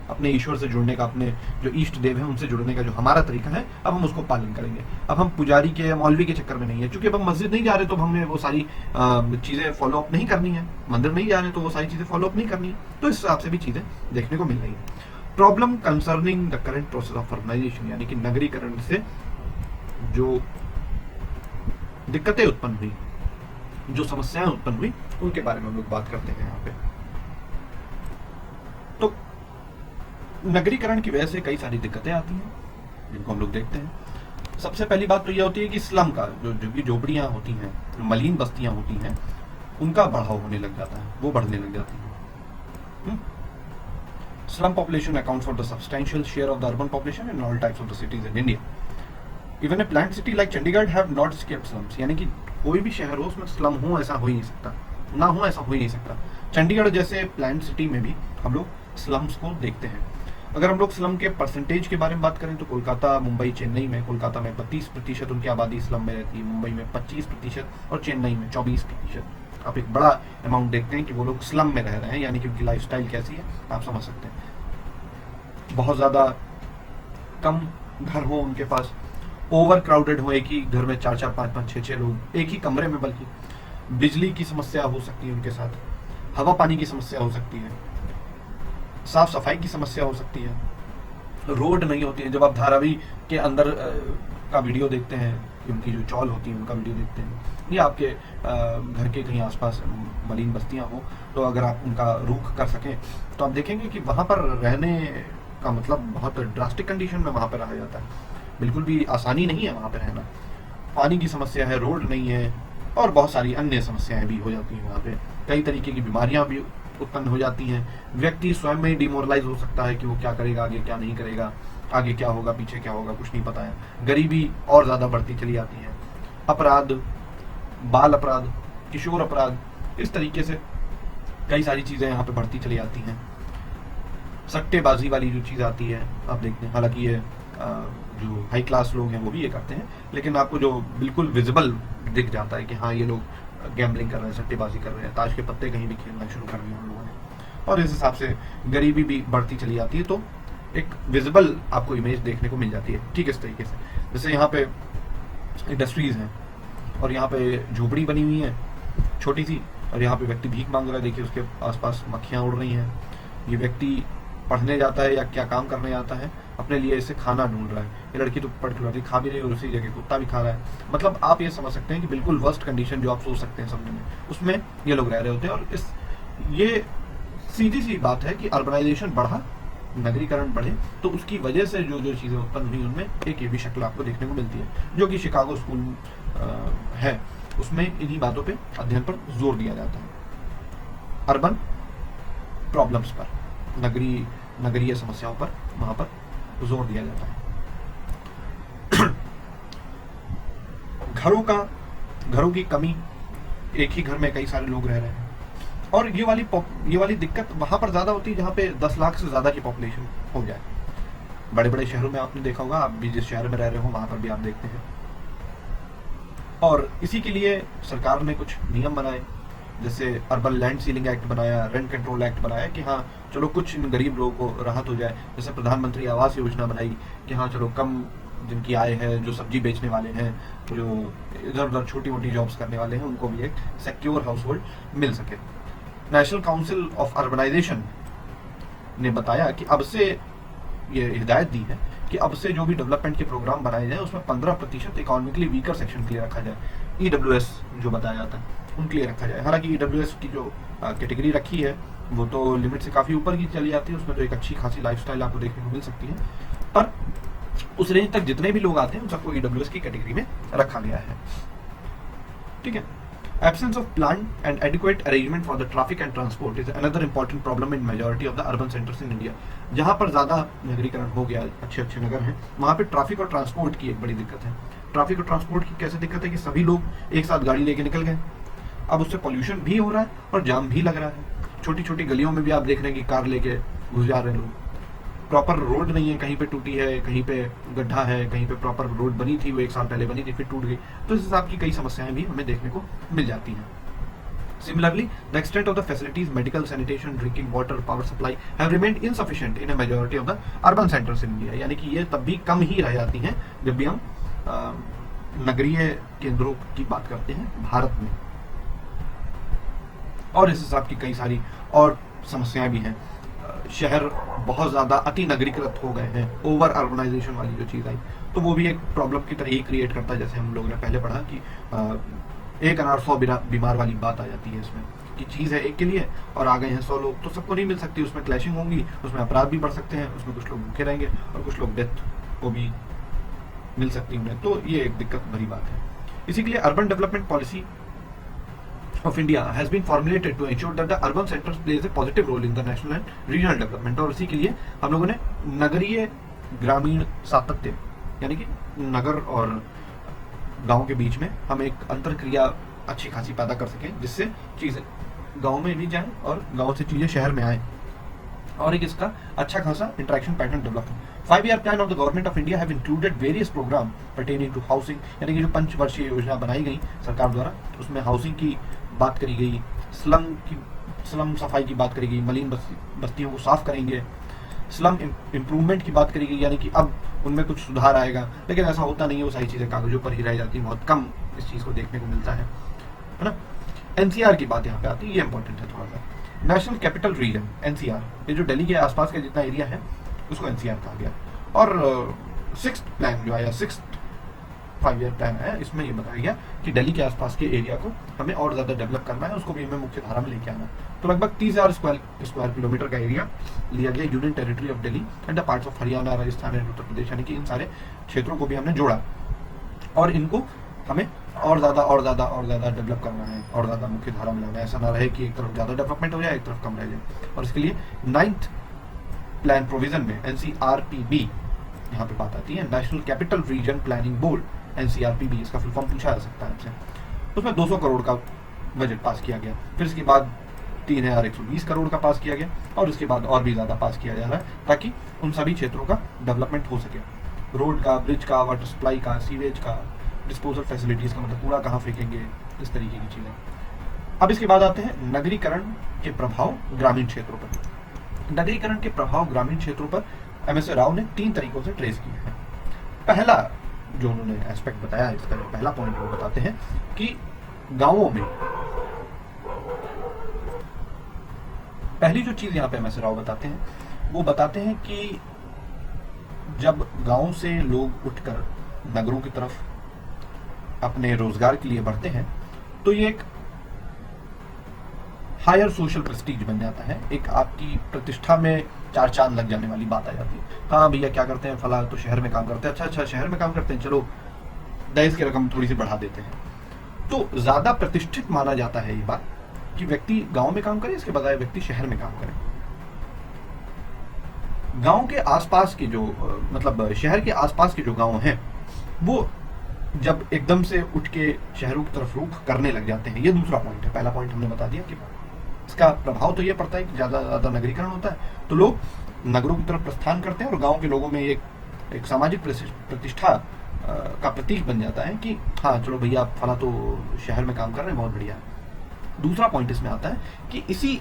अपने ईश्वर से जुड़ने का, अपने जो इष्ट देव है उनसे जुड़ने का जो हमारा तरीका है, अब हम उसको पालन करेंगे. अब हम पुजारी के, मौलवी के चक्कर में नहीं है, क्योंकि अब हम मस्जिद नहीं जा रहे तो हमें वो सारी चीजें फॉलो अप नहीं करनी है, मंदिर नहीं जा रहे तो वो सारी चीजें फॉलो अप नहीं करनी है. तो इस हिसाब से भी चीजें देखने को मिल रही है. Problem concerning the current process of urbanisation, यानी कि नगरीकरण से जो दिक्कतें उत्पन्न हुई, जो समस्याएं उत्पन्न हुई, उनके बारे में हम लोग बात करते हैं यहाँ पे. तो नगरीकरण की वजह से कई सारी दिक्कतें आती हैं जिनको हम लोग देखते हैं. सबसे पहली बात तो यह होती है कि स्लम का जो भी झोपड़ियाँ होती हैं, जो मलिन बस्तियाँ होती हैं, उनका बढ़ाव होने लग जाता है, वो बढ़ने लग जाती है। Slum population accounts for the substantial share of the urban population in all types of the cities in India. Even a planned city like Chandigarh have not escaped slums. यानी कि कोई भी शहर हो उसमें स्लम हो ऐसा हो ही नहीं सकता, ना हो ऐसा हो ही नहीं सकता। चंडीगढ़ जैसे प्लान्ड सिटी में भी हम लोग स्लम्स को देखते हैं। अगर हम लोग स्लम के परसेंटेज के बारे में बात करें तो कोलकाता, मुंबई, चेन्नई में, कोलकाता में 32% उनकी आबादी स्लम में रहती है, मुंबई में 25% और चेन्नई में 24%। आप एक बड़ा अमाउंट देखते हैं कि वो लोग स्लम में रह रहे हैं, यानी कि उनकी लाइफस्टाइल कैसी है आप समझ सकते हैं। बहुत ज़्यादा कम घर हो उनके पास, ओवर क्राउडेड हो, एक ही घर में 4-4, 5-5, 6-6 लोग एक ही कमरे में, बल्कि बिजली की समस्या हो सकती है उनके साथ, हवा पानी की समस्या हो सकती है, साफ सफाई की समस्या हो सकती है, रोड नहीं होती है। जब आप धारावी के अंदर का वीडियो देखते हैं, उनकी जो चौल होती है उनका वीडियो देखते हैं, या आपके घर के कहीं आसपास मलिन बस्तियां हो, तो अगर आप उनका रुख कर सकें तो आप देखेंगे कि वहाँ पर रहने का मतलब बहुत ड्रास्टिक कंडीशन में वहाँ पर रहा जाता है। बिल्कुल भी आसानी नहीं है वहाँ पर रहना। पानी की समस्या है, रोड नहीं है, और बहुत सारी अन्य समस्याएं भी हो जाती हैं वहाँ पे। कई तरीके की बीमारियां भी उत्पन्न हो जाती हैं। व्यक्ति स्वयं में डिमोरलाइज हो सकता है कि वो क्या करेगा, आगे क्या नहीं करेगा, आगे क्या होगा, पीछे क्या होगा, कुछ नहीं पता है। गरीबी और ज़्यादा बढ़ती चली जाती है। अपराध, बाल अपराध, किशोर अपराध, इस तरीके से कई सारी चीज़ें यहाँ पे बढ़ती चली जाती हैं। सट्टेबाजी वाली जो चीज़ आती है आप देखते हैं, हालांकि ये जो हाई क्लास लोग हैं वो भी ये करते हैं, लेकिन आपको जो बिल्कुल विजिबल दिख जाता है कि हाँ ये लोग गैम्बलिंग कर रहे हैं, सट्टेबाजी कर रहे हैं, ताश के पत्ते कहीं भी खेलना शुरू कर दिए उन लोगों ने, और इस हिसाब से गरीबी भी बढ़ती चली जाती है। तो एक विजिबल आपको इमेज देखने को मिल जाती है। ठीक इस तरीके से जैसे यहाँ पे इंडस्ट्रीज हैं और यहाँ पे झोपड़ी बनी हुई है छोटी सी, और यहाँ पे व्यक्ति भीख मांग रहा है, देखिए उसके आसपास मक्खियाँ उड़ रही हैं। ये व्यक्ति पढ़ने जाता है या क्या काम करने जाता है, अपने लिए इसे खाना ढूंढ रहा है। ये लड़की तो पर्टिकुलरली खा भी रही है और उसी जगह कुत्ता भी खा रहा है। मतलब आप ये समझ सकते हैं कि बिल्कुल वर्स्ट कंडीशन जो आप सोच सकते हैं समझने में, उसमें ये लोग रह रहे होते हैं। और ये सीधी सी बात है कि अर्बनाइजेशन बढ़ा, नगरीकरण बढ़े, तो उसकी वजह से जो जो चीज़ें उत्पन्न हुई उनमें एक ये भी शक्ल आपको देखने को मिलती है, जो कि शिकागो स्कूल है उसमें इन्हीं बातों पे अध्ययन पर जोर दिया जाता है। अर्बन प्रॉब्लम्स पर, नगरीय समस्याओं पर वहां पर जोर दिया जाता है। घरों की कमी, एक ही घर में कई सारे लोग रह रहे हैं, और ये वाली दिक्कत वहां पर ज्यादा होती है जहाँ पे 10 लाख से ज्यादा की पॉपुलेशन हो जाए। बड़े बड़े शहरों में आपने देखा होगा, आप भी जिस शहर में रह रहे हो वहां पर भी आप देखते हैं। और इसी के लिए सरकार ने कुछ नियम बनाए, जैसे अर्बन लैंड सीलिंग एक्ट बनाया, रेंट कंट्रोल एक्ट बनाया कि हाँ चलो कुछ गरीब लोगों को राहत हो जाए। जैसे प्रधानमंत्री आवास योजना बनाई कि हाँ चलो कम जिनकी आय है, जो सब्जी बेचने वाले हैं, जो इधर उधर छोटी मोटी जॉब्स करने वाले हैं, उनको भी एक सिक्योर हाउस होल्ड मिल सके। नेशनल काउंसिल ऑफ अर्बनाइजेशन ने बताया कि अब से ये हिदायत दी है कि अब से जो भी डेवलपमेंट के प्रोग्राम बनाए जाए उसमें 15% इकोनॉमिकली वीकर सेक्शन के लिए रखा जाए। EWS जो बताया जाता है उनके लिए रखा जाए। हालांकि EWS की जो कैटेगरी रखी है वो तो लिमिट से काफ़ी ऊपर की चली जाती है, उसमें तो एक अच्छी खासी लाइफस्टाइल आपको देखने को मिल सकती है, पर उस रेंज तक जितने भी लोग आते हैं उन सबको EWS की कैटेगरी में रखा गया है। ठीक है। Absence of planned and adequate arrangement for the traffic and transport is another important problem in majority of the urban centers in India. जहाँ पर ज़्यादा नगरीकरण हो गया, अच्छे अच्छे नगर हैं, वहाँ पे ट्रैफिक और ट्रांसपोर्ट की एक बड़ी दिक्कत है। ट्रैफिक और ट्रांसपोर्ट की कैसे दिक्कत है कि सभी लोग एक साथ गाड़ी लेके निकल गए, अब उससे पोल्यूशन भी हो रहा है और जाम भी लग रहा है। छोटी छोटी गलियों में भी आप देख रहे हैं कि कार लेके घुस जा रहे हैं लोग। प्रॉपर रोड नहीं है, कहीं पे टूटी है, कहीं पे गड्ढा है, कहीं पे प्रॉपर रोड बनी थी, वो 1 साल पहले बनी थी फिर टूट गई। तो इस हिसाब की कई समस्याएं भी हमें देखने को मिल जाती हैं। Similarly, the extent of the facilities, medical, sanitation, drinking water, power supply have remained insufficient in a majority of the urban centers in India. यानी कि ये तब भी कम ही रह जाती हैं जब भी हम नगरीय केंद्रों की बात करते हैं भारत में। और इस हिसाब की कई सारी और समस्याएं भी हैं। शहर बहुत ज़्यादा अति नगरीकृत हो गए हैं, ओवर अर्बनाइजेशन वाली जो चीज़ आई, तो वो भी एक प्रॉब्लम की तरह ही क्रिएट करता है। जैसे हम लोगों ने पहले पढ़ा कि 1 अनार 100 बीमार वाली बात आ जाती है इसमें, कि चीज़ है एक के लिए और आ गए हैं 100 लोग, तो सबको नहीं मिल सकती, उसमें क्लैशिंग होंगी, उसमें अपराध भी बढ़ सकते हैं, उसमें कुछ लोग भूखे रहेंगे और कुछ लोग डेथ को भी मिल सकती उन्हें, तो ये एक दिक्कत भरी बात है। इसी के लिए urban development policy of India has been formulated to ensure that the urban centers plays a positive role in the national and regional development। और इसी के लिए हम लोगों ने नगरीय ग्रामीण सातत्य, यानी कि नगर और गांव के बीच में हम एक अंतर क्रिया अच्छी खासी पैदा कर सकें, जिससे चीजें गांव में भी जाएं और गांव से चीजें शहर में आए, और एक इसका अच्छा खासा इंटरेक्शन पैटर्न डेवलप हो। 5-year plan of the government of India have included various program pertaining to housing, यानी कि जो पंचवर्षीय योजना बनाई गई सरकार द्वारा, उसमें हाउसिंग की बात करी गई, स्लम सफाई की बात करी गई, मलिन बस्तियों को साफ करेंगे, स्लम इम्प्रूवमेंट की बात करी गई, यानी कि अब उनमें कुछ सुधार आएगा। लेकिन ऐसा होता नहीं है, वो सारी चीज़ें कागजों पर ही रह जाती हैं, बहुत कम इस चीज़ को देखने को मिलता है ना। एनसीआर की बात यहाँ पे आती है, ये इंपॉर्टेंट है थोड़ा सा। नेशनल कैपिटल रीजन एनसीआर, ये जो दिल्ली के आसपास का जितना एरिया है उसको एनसीआर कहा गया। और 6th प्लान जो आया, 6th 5-year प्लान है, इसमें ये बताया गया कि दिल्ली के आसपास के एरिया को हमें और ज़्यादा डेवलप करना है, उसको भी हमें मुख्य धारा में लेके आना। तो लगभग 30,000 स्क्वायर किलोमीटर का एरिया लिया गया, union territory of Delhi and the parts of Haryana, Rajasthan and Uttar Pradesh, यानी कि इन सारे क्षेत्रों को भी हमने जोड़ा और इनको हमें और ज़्यादा डेवलप करना है और ज़्यादा मुख्य धारा में लाना है। ऐसा ना रहे कि एक तरफ ज़्यादा डेवलपमेंट हो जाए, एक तरफ कम रह जाए। और इसके लिए 9th प्लान प्रोविजन में NCRPB यहाँ पे बात आती है, national capital region planning board, NCRPB, इसका फुल फॉर्म पूछा जा सकता है आपसे। उसमें 200 करोड़ का बजट पास किया गया, फिर इसके बाद 3,120 करोड़ का पास किया गया, और इसके बाद और भी ज़्यादा पास किया जा रहा है ताकि उन सभी क्षेत्रों का डेवलपमेंट हो सके। रोड का, ब्रिज का, वाटर सप्लाई का, सीवेज का, डिस्पोजल फैसिलिटीज़ का, मतलब कूड़ा कहाँ फेंकेंगे, इस तरीके की चीज़ें। अब इसके बाद आते हैं नगरीकरण के प्रभाव ग्रामीण क्षेत्रों पर। नगरीकरण के प्रभाव ग्रामीण क्षेत्रों पर MS राव ने 3 तरीकों से ट्रेस किए हैं। पहला जो उन्होंने एस्पेक्ट बताया, इसका पहला पॉइंट वो बताते हैं कि गांवों में, पहली जो चीज यहाँ पे MS राव बताते हैं, वो बताते हैं कि जब गांव से लोग उठकर नगरों की तरफ अपने रोजगार के लिए बढ़ते हैं तो ये एक हायर सोशल प्रेस्टीज बन जाता है, एक आपकी प्रतिष्ठा में 4 चांद लग जाने वाली बात आ जाती है। हाँ भैया क्या करते हैं, फला तो शहर में काम करते हैं, अच्छा शहर में काम करते हैं, चलो दहेज की रकम थोड़ी सी बढ़ा देते हैं। तो ज्यादा प्रतिष्ठित माना जाता है ये बात कि व्यक्ति गांव में काम करे, इसके बजाय व्यक्ति शहर में काम करे। गांव के आसपास के जो मतलब शहर के आसपास के जो गांव हैं, वो जब एकदम से उठ के शहरों की तरफ रुख करने लग जाते हैं, ये दूसरा पॉइंट है। पहला पॉइंट हमने बता दिया कि इसका प्रभाव तो ये पड़ता है कि ज्यादा नगरीकरण होता है तो लोग नगरों की तरफ प्रस्थान करते हैं और गांव के लोगों में एक सामाजिक प्रतिष्ठा का प्रतीक बन जाता है कि हाँ चलो भैया आप फला तो शहर में काम कर रहे हैं, बहुत बढ़िया है। दूसरा पॉइंट इसमें आता है कि इसी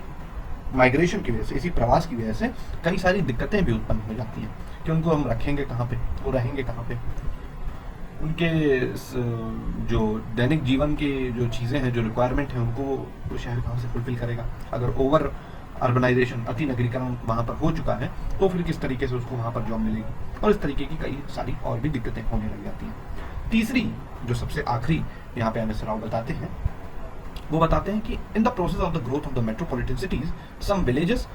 माइग्रेशन की वजह से, इसी प्रवास की वजह से कई सारी दिक्कतें भी उत्पन्न हो जाती हैं कि उनको हम रखेंगे कहाँ पे, वो रहेंगे कहाँ पे, उनके जो दैनिक जीवन के जो चीज़ें हैं, जो रिक्वायरमेंट है, उनको वो शहर कहाँ से फुलफिल करेगा। अगर ओवर अर्बनाइजेशन, अति नगरीकरण वहाँ पर हो चुका है तो फिर किस तरीके से उसको वहाँ पर जॉब मिलेगी, और इस तरीके की कई सारी और भी दिक्कतें होने लग जाती हैं। तीसरी जो सबसे आखिरी यहाँ पे MS राव बताते हैं, वो बताते हैं कि in the process of the growth of the metropolitan cities some villages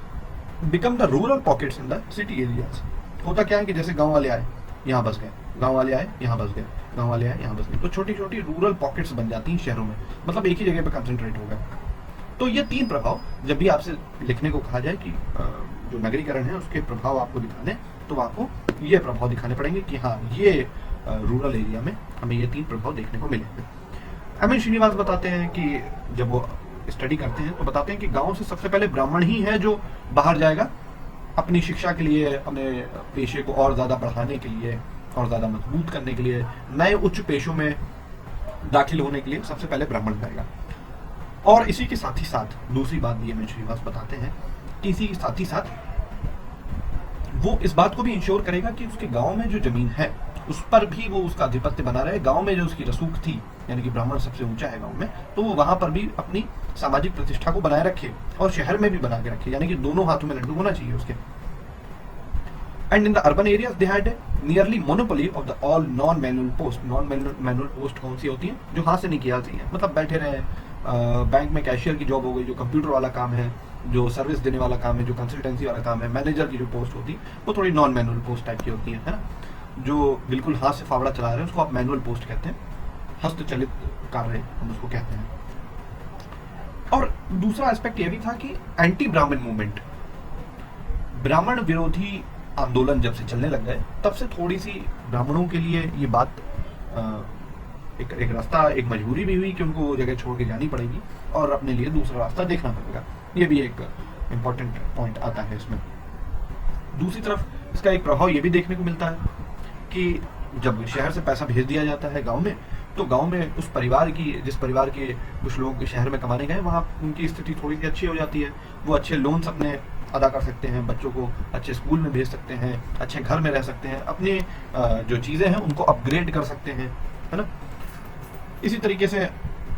become the rural pockets in the city areas. होता क्या है कि जैसे गाँव वाले आए यहाँ बस गए, गाँव वाले आए यहाँ बस गए, गाँव वाले आए यहाँ बस गए, तो छोटी छोटी रूरल पॉकेट्स बन जाती हैं शहरों में, मतलब एक ही जगह पे कंसंट्रेट हो गए। तो ये 3 प्रभाव जब भी आपसे लिखने को कहा जाए कि जो नगरीकरण है उसके प्रभाव आपको दिखाने, तो आपको ये प्रभाव दिखाने पड़ेंगे कि हाँ ये रूरल एरिया में हमें ये 3 प्रभाव देखने को मिलेंगे। MS श्रीनिवास बताते हैं कि जब वो स्टडी करते हैं तो बताते हैं कि गाँव से सबसे पहले ब्राह्मण ही है जो बाहर जाएगा अपनी शिक्षा के लिए, अपने पेशे को और ज़्यादा बढ़ाने के लिए और ज़्यादा मजबूत करने के लिए, नए उच्च पेशों में दाखिल होने के लिए सबसे पहले ब्राह्मण जाएगा। और इसी के साथ ही साथ दूसरी बात भी MS श्रीनिवास बताते हैं कि इसी के साथ ही साथ वो इस बात को भी इंश्योर करेगा कि उसके गांव में जो जमीन है उस पर भी वो उसका आधिपत्य बना रहे। गांव में जो उसकी रसूख थी, यानी कि ब्राह्मण सबसे ऊंचा है गांव में, तो वो वहां पर भी अपनी सामाजिक प्रतिष्ठा को बनाए रखे और शहर में भी बना के रखे, यानी कि दोनों हाथों में लड्डू होना चाहिए उसके। And in the urban areas they had nearly monopoly of the all non manual post. Non manual post कौन सी होती है? जो हाथ से नहीं किया जाती है, मतलब बैठे रहे, बैंक में कैशियर की जॉब हो गई, जो कंप्यूटर वाला काम है, जो सर्विस देने वाला काम है, जो कंसल्टेंसी वाला काम है, मैनेजर की जो पोस्ट होती है वो थोड़ी नॉन मैनुअल पोस्ट टाइप की होती है ना। जो बिल्कुल हाथ से फावड़ा चला रहे हैं उसको आप मैनुअल पोस्ट कहते हैं, हस्तचलित कार्य हम उसको कहते हैं। और दूसरा एस्पेक्ट ये भी था कि एंटी ब्राह्मण मूवमेंट, ब्राह्मण विरोधी आंदोलन जब से चलने लग गए तब से थोड़ी सी ब्राह्मणों के लिए ये बात एक रास्ता, एक मजबूरी भी हुई कि उनको वो जगह छोड़ के जानी पड़ेगी और अपने लिए दूसरा रास्ता देखना पड़ेगा। ये भी एक इम्पोर्टेंट पॉइंट आता है इसमें। दूसरी तरफ इसका एक प्रभाव ये भी देखने को मिलता है कि जब शहर से पैसा भेज दिया जाता है गांव में, तो गांव में उस परिवार की, जिस परिवार के कुछ लोग शहर में कमाने गए, वहाँ उनकी स्थिति थोड़ी सी अच्छी हो जाती है। वो अच्छे लोन्स अपने अदा कर सकते हैं, बच्चों को अच्छे स्कूल में भेज सकते हैं, अच्छे घर में रह सकते हैं, अपने जो चीज़ें हैं उनको अपग्रेड कर सकते हैं, है ना। इसी तरीके से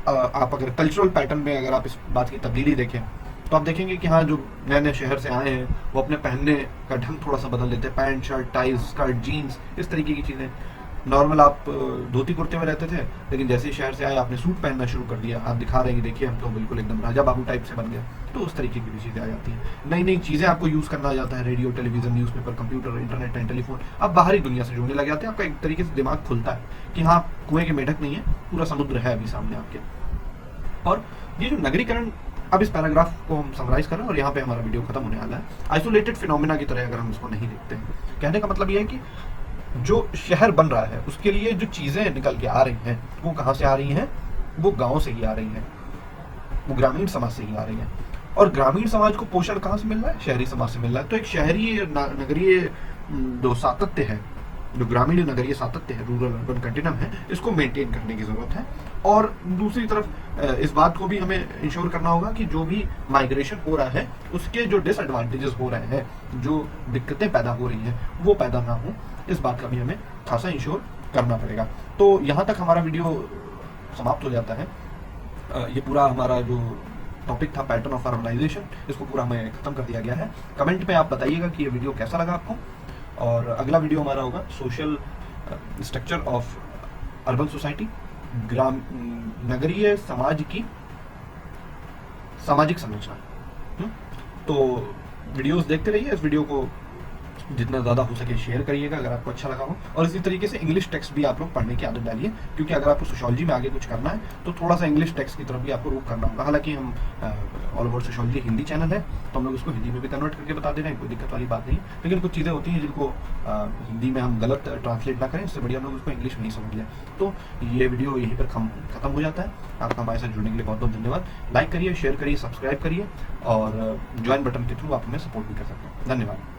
आप अगर कल्चरल पैटर्न में अगर आप इस बात की तब्दीली देखें तो आप देखेंगे कि हाँ, जो नए नए शहर से आए हैं वो अपने पहनने का ढंग थोड़ा सा बदल लेते हैं। Pant shirt ties skirt jeans इस तरीके की चीज़ें। नॉर्मल आप धोती कुर्ते में रहते थे, लेकिन जैसे ही शहर से आए आपने सूट पहनना शुरू कर दिया। आप दिखा रहे हैं कि देखिए हम तो बिल्कुल एकदम राजा बाबू टाइप से बन गए। तो उस तरीके की भी चीज़ें आ जाती हैं। नई नई चीज़ें आपको यूज़ करना आ जाता है, radio television newspaper computer internet and telephone. आप बाहरी दुनिया से जुड़ने लग जाते हैं। आपका एक तरीके से दिमाग खुलता है कि हाँ, कुएं के मेढक नहीं है, पूरा समुद्र है अभी सामने आपके। और ये जो नगरीकरण, अब इस पैराग्राफ को हम समराइज कर रहे हैं और यहाँ पे हमारा वीडियो खत्म होने वाला है। आइसोलेटेड फिनोमेना की तरह अगर हम इसको नहीं देखते हैं, कहने का मतलब ये है कि जो शहर बन रहा है उसके लिए जो चीजें निकल के आ रही हैं वो कहाँ से आ रही हैं? वो गांव से ही आ रही हैं, वो ग्रामीण समाज से ही आ रही हैं। और ग्रामीण समाज को पोषण कहाँ से मिल रहा है? शहरी समाज से मिल रहा है। तो एक शहरी नगरीय जो सातत्य है, जो ग्रामीण नगरीय सातत्य है, रूरल अर्बन कंटिन्यूम है, इसको मेंटेन करने की जरूरत है। और दूसरी तरफ इस बात को भी हमें इंश्योर करना होगा कि जो भी माइग्रेशन हो रहा है उसके जो डिसएडवांटेजेस हो रहे हैं, जो दिक्कतें पैदा हो रही हैं, वो पैदा ना हो, इस बात का भी हमें खासा इंश्योर करना पड़ेगा। तो यहाँ तक हमारा वीडियो समाप्त हो जाता है। ये पूरा हमारा जो टॉपिक था पैटर्न ऑफ अर्बनाइजेशन, इसको पूरा हमें खत्म कर दिया गया है। कमेंट में आप बताइएगा कि ये वीडियो कैसा लगा आपको। और अगला वीडियो हमारा होगा social structure of urban society, नगरीय समाज की सामाजिक संरचना। तो वीडियोस देखते रहिए। इस वीडियो को जितना ज़्यादा हो सके शेयर करिएगा अगर आपको अच्छा लगा हो। और इसी तरीके से इंग्लिश टेक्स्ट भी आप लोग पढ़ने की आदत डालिए, क्योंकि अगर आपको सोशियोलॉजी में आगे कुछ करना है तो थोड़ा सा इंग्लिश टेक्स्ट की तरफ भी आपको रुख करना होगा। हालांकि हम all over sociology Hindi channel है तो हम लोग इसको हिंदी में भी कन्वर्ट करके बता दे रहे हैं, कोई दिक्कत वाली बात नहीं। लेकिन कुछ चीज़ें होती हैं जिनको हिंदी में हम गलत ट्रांसलेट ना करें, इससे बढ़िया हम लोग उसको इंग्लिश में ही समझ लें। तो ये वीडियो यहीं पर खत्म हो जाता है। आपका हमारे साथ जुड़ने के लिए बहुत बहुत धन्यवाद। लाइक करिए, शेयर करिए, सब्सक्राइब करिए और ज्वाइन बटन के थ्रू आप हमें सपोर्ट भी कर सकते हैं। धन्यवाद।